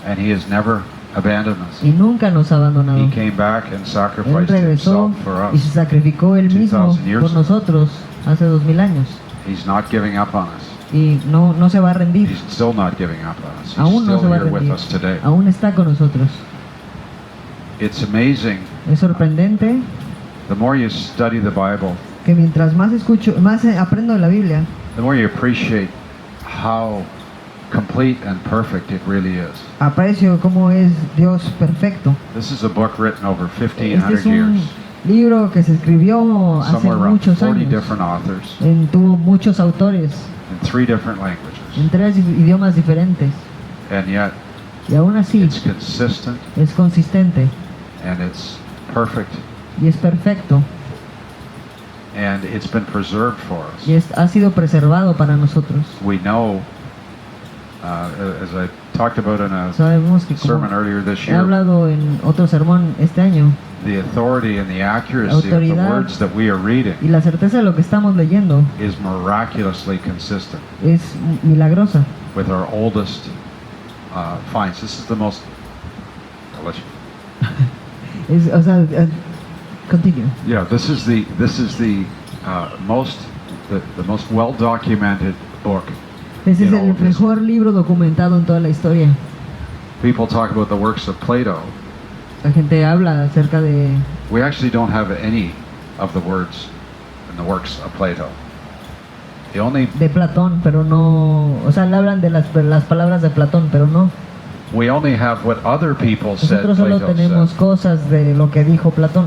and he has never abandoned us. y nunca nos ha abandonado. He came back and Él sacrificed regresó himself for y se us. sacrificó él mismo 2000 years por ago. nosotros hace 2000 años. He's not giving up on us. Y no se va a rendir. He's still not giving up on us. He's Aún no se still va a here with rendir. us today. Aún está con nosotros. It's amazing. Es sorprendente The more you study the Bible, que mientras más escucho, más aprendo de la Biblia, the more you appreciate how complete and perfect it really is. aprecio cómo es Dios perfecto. This is a book written over Este 1,500 es un years. libro que se escribió hace Somewhere around muchos 40 años. different authors Tuvo muchos autores in 3 different languages. en 3 idiomas diferentes. And yet, Y aún así it's consistent es consistente and it's perfect y es perfecto and it's been preserved for us. y ha sido preservado para nosotros. We know, as I talked about in a Sabemos que como sermon earlier this he year, hablado en otro sermón este año, the authority and the accuracy of the Autoridad. words that we are reading y la certeza de lo que estamos leyendo is miraculously consistent es milagrosa. with our oldest finds. This is the most. I'll let you. O sea, continue. Yeah, this is the most the most well documented book. Ese es In all el of this. mejor libro documentado en toda la historia. People talk about the works of Plato. La gente habla acerca de... We actually don't have any of the words in the works of Plato. The only de Platón, pero no... O sea, le hablan de las palabras de Platón, pero no. we only have what other people said Nosotros solo Plato tenemos said. cosas de lo que dijo Platón.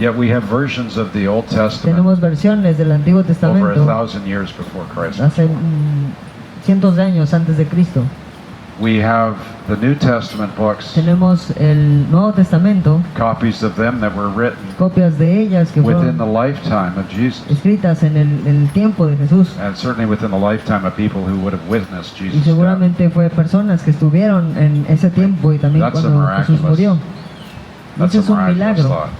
Yet we have versions of the Old Testament Tenemos versiones del Antiguo over Testamento 1,000 years before Christ. hace cientos de años antes de Cristo. We have the New Testament books, Tenemos el Nuevo Testamento, copies of them that were written copias de ellas que within the fueron lifetime of Jesus, escritas en el tiempo de Jesús. and certainly within the lifetime of people who would have witnessed Y Jesus' death. seguramente fue personas que estuvieron en ese tiempo y también That's a cuando Jesús miraculous- murió. That's Ese a es un miraculous milagro. thought.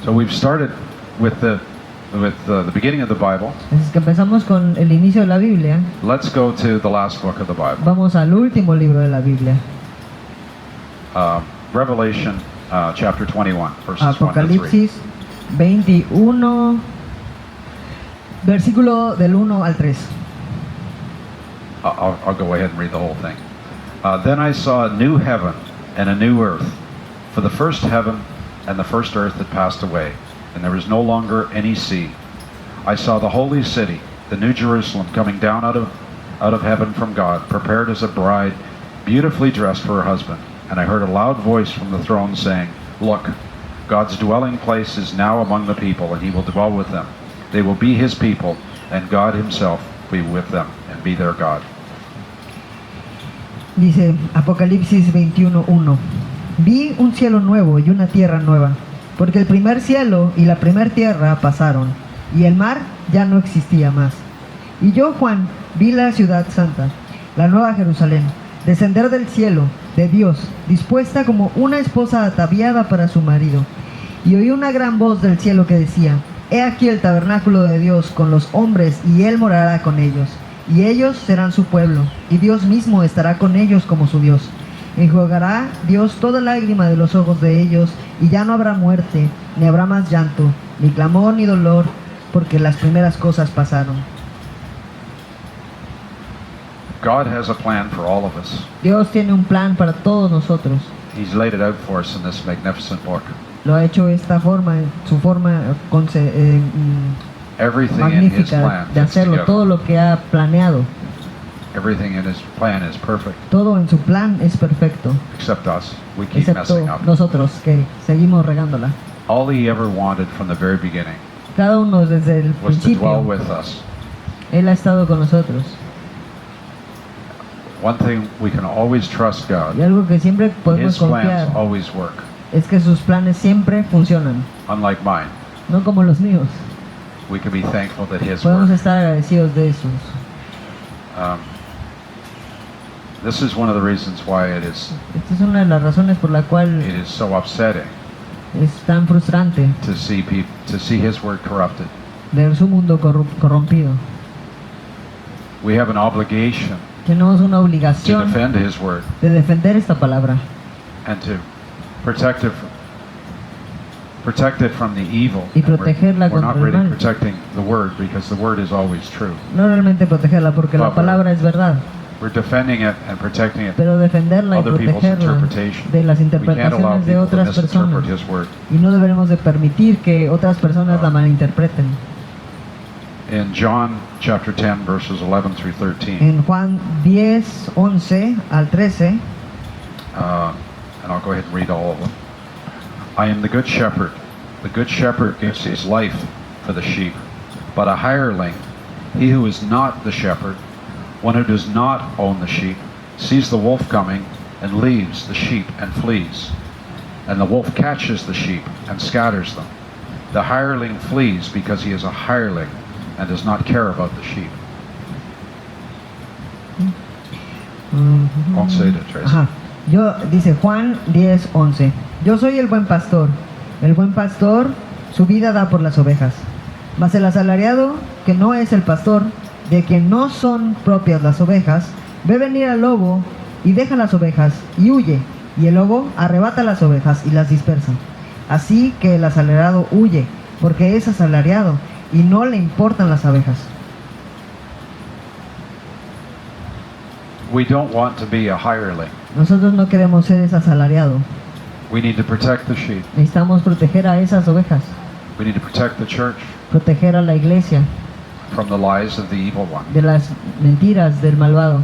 So we've started with the beginning of the Bible. Así es que empezamos con el inicio de la Biblia. Let's go to the last book of the Bible, Vamos al último libro de la Biblia. Revelation chapter 21, verses 1 to 3. Apocalipsis 21, versículo del 1 al 3. I'll go ahead and read the whole thing. Then I saw a new heaven and a new earth, for the first heaven and the first earth had passed away, and there was no longer any sea. I saw the holy city, the new Jerusalem, coming down out of heaven from God, prepared as a bride, beautifully dressed for her husband. And I heard a loud voice from the throne saying, "Look, God's dwelling place is now among the people, and he will dwell with them. They will be his people, and God himself will be with them and be their God." Dice Apocalipsis 21:1. Vi un cielo nuevo y una tierra nueva, porque el primer cielo y la primer tierra pasaron, y el mar ya no existía más. Y yo, Juan, vi la ciudad santa, la nueva Jerusalén, descender del cielo, de Dios, dispuesta como una esposa ataviada para su marido. Y oí una gran voz del cielo que decía: He aquí el tabernáculo de Dios con los hombres, y Él morará con ellos. Y ellos serán su pueblo, y Dios mismo estará con ellos como su Dios. Enjuagará Dios toda lágrima de los ojos de ellos, y ya no habrá muerte, ni habrá más llanto, ni clamor, ni dolor, porque las primeras cosas pasaron. God has a plan for all of us. Dios tiene un plan para todos nosotros. He's laid it out for us in this magnificent book. Lo ha hecho de esta forma, en su forma Everything in his magnífica plan de fits hacerlo, together. todo lo que ha planeado, Everything in his plan is perfect, todo en su plan es perfecto, except us. We keep excepto messing up. nosotros que seguimos regándola. All he ever wanted from the very beginning Cada uno desde el was to dwell principio, with us. Él ha estado con nosotros. One thing we can always trust God. Y algo que siempre podemos His plans confiar always work, es que sus planes siempre funcionan, unlike mine. no como los míos. We can be thankful that His Podemos work. estar agradecidos de esos. This is one of the reasons why Esta es una de las razones por la cual it is so upsetting es tan frustrante to see His word corrupted. ver su mundo corrompido. We have an obligation Tenemos una to obligación defend His word de defender esta palabra and to protect it from the evil. Y And we're protegerla we're not contra el really mal. protecting the word because the word is always true. no realmente protegerla porque la But palabra es verdad, We're defending it and protecting it. pero defenderla y Other people's protegerla interpretation. de las We can't allow interpretaciones de people to otras misinterpret personas, His word. y no deberemos de permitir que otras personas la malinterpreten. In John chapter 10 verses 11 through 13, En Juan 10, 11 al 13, and I'll go ahead and read all of them. I am the good shepherd. The good shepherd gives his life for the sheep. But a hireling, he who is not the shepherd, one who does not own the sheep, sees the wolf coming and leaves the sheep and flees. And the wolf catches the sheep and scatters them. The hireling flees because he is a hireling and does not care about the sheep. 11 de 13. Ajá. Dice Juan 10, 11. Yo soy el buen pastor. El buen pastor su vida da por las ovejas. Mas el asalariado, que no es el pastor, de quien no son propias las ovejas, ve venir al lobo y deja las ovejas y huye. Y el lobo arrebata las ovejas y las dispersa. Así que el asalariado huye, porque es asalariado y no le importan las abejas. We don't want to be a hireling. Nosotros no queremos ser ese asalariado. We need to protect the sheep. Necesitamos proteger a esas ovejas, We need to protect the church proteger a la iglesia from the lies of the evil one. de las mentiras del malvado.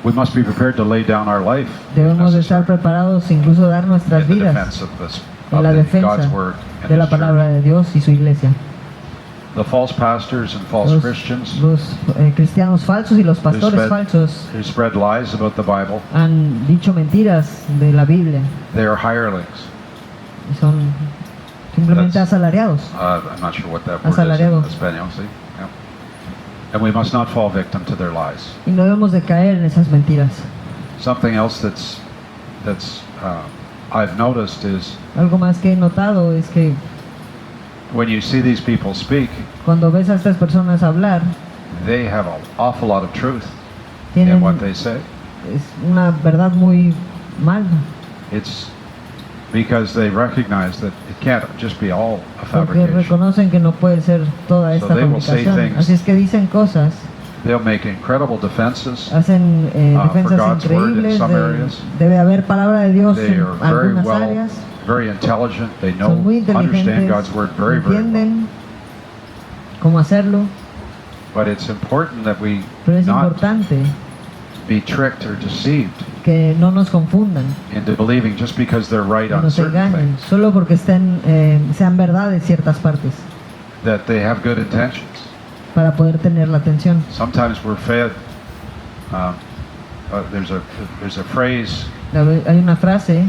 We must be prepared to lay down our life if Debemos de estar necessary, preparados, incluso dar nuestras in the vidas defense of this, en la of defensa God's word and de la His church. palabra de Dios y su iglesia. The false pastors and false Christians Los cristianos falsos y los pastores spread- falsos who spread lies about the Bible, han dicho mentiras de la Biblia they are hirelings. y son simplemente That's- asalariados. I'm not sure what that word Asalariado. is in Espanol. See? Yeah. And we must not fall victim to their lies. Y no debemos de caer en esas mentiras. Something else that's I've noticed is Algo más que he notado es que when you see these people speak, cuando ves a estas personas hablar, they have an awful lot of truth in tienen what they say. es una verdad muy mal, It's because they recognize that it can't just be all a porque fabrication. reconocen que no puede ser toda esta they will say fabricación. things- Así es que dicen cosas, They'll make incredible defenses. hacen for defensas God's word in increíbles. some areas. Debe haber palabra de Dios They en are very algunas well, áreas. very intelligent. They know, Son muy understand inteligentes, God's word very, very well. entienden cómo hacerlo, But it's important that we pero es not importante be tricked or deceived que no nos confundan, into believing just because they're right que on nos certain engañen, things, solo porque sean verdades ciertas partes, that they have good intentions. para poder tener la atención. Sometimes we're fed. There's a phrase. Hay una frase,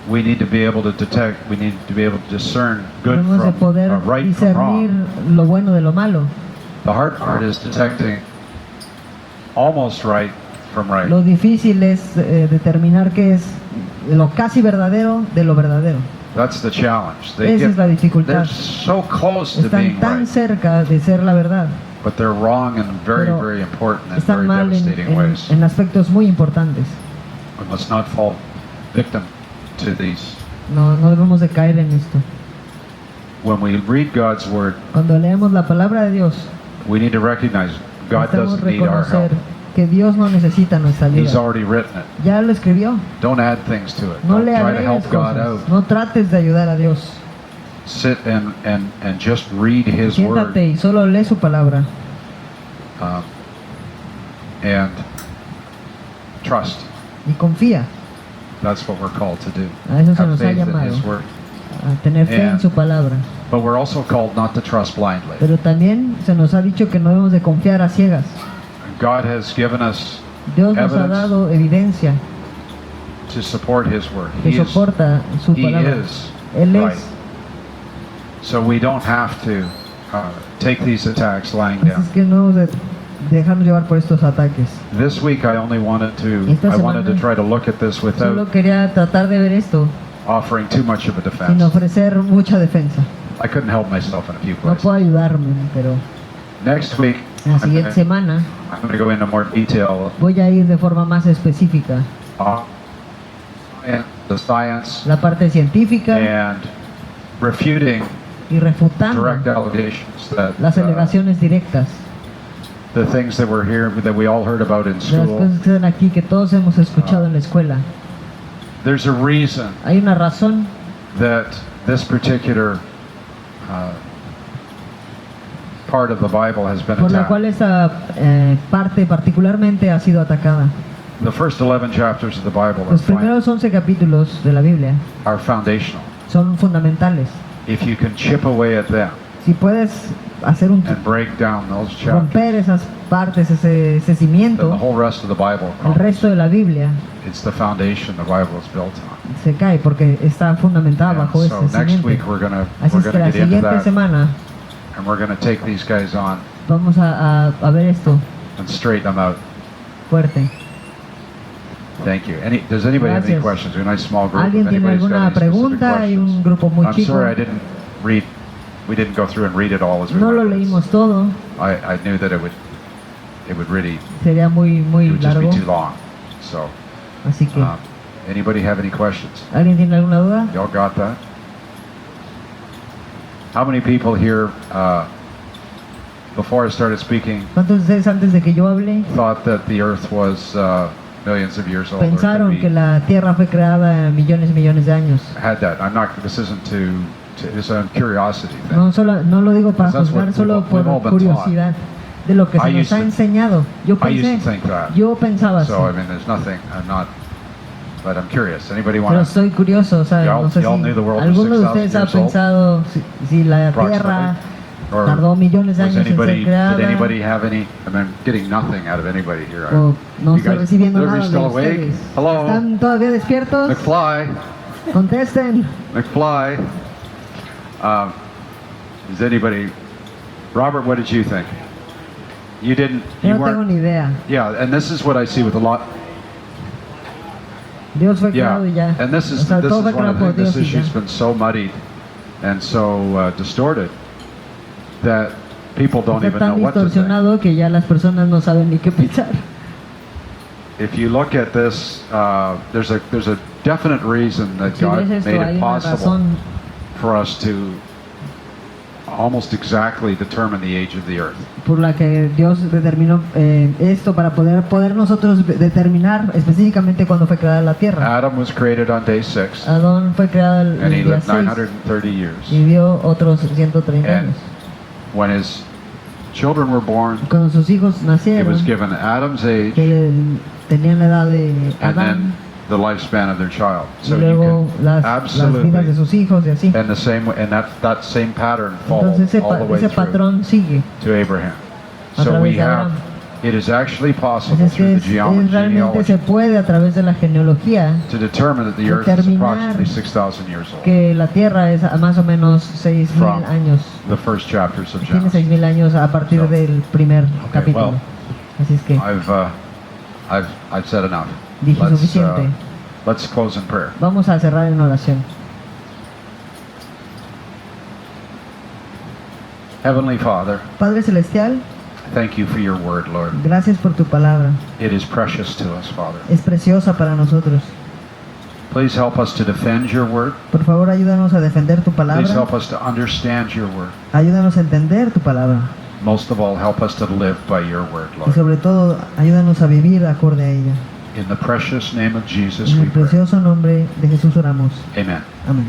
We need to be able to detect. We need to be able to discern good debemos de from poder right from discernir wrong. lo bueno de lo malo. The hard part is detecting almost right from right. Lo difícil es determinar qué es lo casi verdadero de lo verdadero. That's the challenge. They Esa es la they're dificultad. so close to Están being tan right, cerca de ser la verdad, but they're wrong in very, Pero very important and están very mal devastating ways. en aspectos muy importantes. We must not fall victim to these. No debemos de caer en esto. When we read God's word, Cuando leemos la palabra de Dios, we need to recognize God necesitamos doesn't need our reconocer help. que Dios no necesita nuestra He's ayuda. already written it. Ya lo escribió. Don't add things to it. No Don't le try to agregues help God out. cosas. No trates de ayudar a Dios. Sit and just read His word Siéntate y solo lee su palabra and trust. y confía. That's what we're called to do. A eso se Have nos ha faith in llamado, His word. a tener fe en And- su palabra. But we're also called not to trust blindly. Pero también se nos ha dicho que no debemos de confiar a ciegas. God has given us Dios nos ha Evidence. dado evidencia to support His word. que He is, soporta su he palabra. is Él right. es So we don't have to take these attacks lying Así down. es que no dejarnos llevar por estos ataques. This week I only wanted Esta I wanted to semana try to look at this Solo without quería tratar de ver esto offering too much of a sin defense. ofrecer mucha defensa. I couldn't help myself in a few No places. puedo ayudarme, pero Next week la siguiente semana I'm going to go into more detail voy a ir de forma más específica. on the science La parte científica and refuting y refutando direct allegations that las alegaciones directas the things that we're here that we all heard about in de las school. cosas que están aquí que todos hemos escuchado en la escuela. There's a reason Hay una razón that this particular part of the Bible has been por la cual attacked. esta parte particularmente ha sido atacada. The first 11 chapters of the Bible Los primeros 11 capítulos de la Biblia are foundational. son fundamentales. If you can chip away at them Si puedes hacer un and break down those chapters, romper esas partes, ese then the cimiento, whole rest of the Bible, el resto de la Biblia it's the foundation the Bible is built on. se cae porque está fundamentada And bajo so ese next cimiento. week we're gonna Así es que la get into siguiente that, semana and we're gonna take these guys on vamos a ver esto and straighten them out. fuerte. Thank you. Does anybody have any Gracias. questions? A nice small group. ¿Alguien If tiene anybody's got alguna any specific pregunta? Hay un questions. grupo muy I'm chico. sorry I didn't read. We didn't go through and read it all as we No lo went. leímos todo, I knew that it would really sería muy it muy would just be largo. too long. So, Así que, anybody have any questions? ¿alguien tiene alguna duda? Y'all got that? How many people here, before I started speaking, ¿Cuántos de ustedes antes de que yo hable thought that the Earth was millions of years old? or pensaron could que be- la Tierra fue creada millones y millones de años? had that. I'm not. This isn't it's a curiosity thing. No lo digo para That's juzgar, what solo we've all por been taught. curiosidad de lo que I se nos used ha to- enseñado. Yo I used pensé, to think that. yo pensaba así, So I mean, there's nothing. I'm not. But I'm curious. Anybody pero want to? estoy curioso, o sea, Y'all- no sé y'all knew the world was alguno de 6,000 ustedes ha years old? pensado si la Tierra Or tardó millones de was años en ser anybody? creada. Did anybody have any? I mean, I'm getting nothing out of anybody here. O no You estoy guys- recibiendo nada everybody de still awake? ustedes. Hello? ¿Están todavía despiertos? McFly. Contesten. McFly. Is anybody? Robert, what did you think? You didn't. Yo You no tengo weren't. ni idea. Yeah, and this is what I see with a lot. Dios fue Yeah, creado y ya. and this O is sea, this todo fue is one creado of the por things. Dios This y ya. issue's been so muddied and so distorted that people don't Está even know tan what to think. distorsionado que ya las personas no saben ni qué pensar. If you look at this, there's a definite reason that Si God ves esto, made hay it una possible razón for us to almost exactly determine the age of the earth. por la que Dios determinó esto para poder nosotros determinar específicamente cuándo fue creada la tierra. Adam was created on day 6, Adón fue creado el and he día lived 6 930 years. y vivió otros 130 And años. when his children were born, Cuando sus hijos it nacieron, was given Adam's age que tenían la edad de and Adán then the lifespan of their child. y So luego you las can vidas de absolutely, sus hijos y así. and the same, and that same pattern followed Entonces all the way ese through patrón sigue. to Abraham. A So través we de have, Abraham. it is actually Así possible es que through the realmente genealogy se puede a través de la genealogía to determine that the earth is determinar approximately 6,000 years old. que la tierra es a más o menos 6,000 From años. the first chapters of Tiene Genesis. 6,000 años a partir So, del primer capítulo. well, Así es que I've said enough. dije suficiente. Let's close in prayer. Vamos a cerrar en oración. Heavenly Father, Padre Celestial, thank you for your word, Lord. gracias por tu palabra. It is precious to us, Father. Es preciosa para nosotros. Please help us to defend your word. Por favor, ayúdanos a defender tu Please palabra. help us to understand your word. Ayúdanos a entender tu palabra. Most of all, help us to live by your word, Y Lord. sobre todo, ayúdanos a vivir acorde a ella. In the precious name of Jesus, En we el pray. precioso nombre de Jesús oramos. Amen. Amén.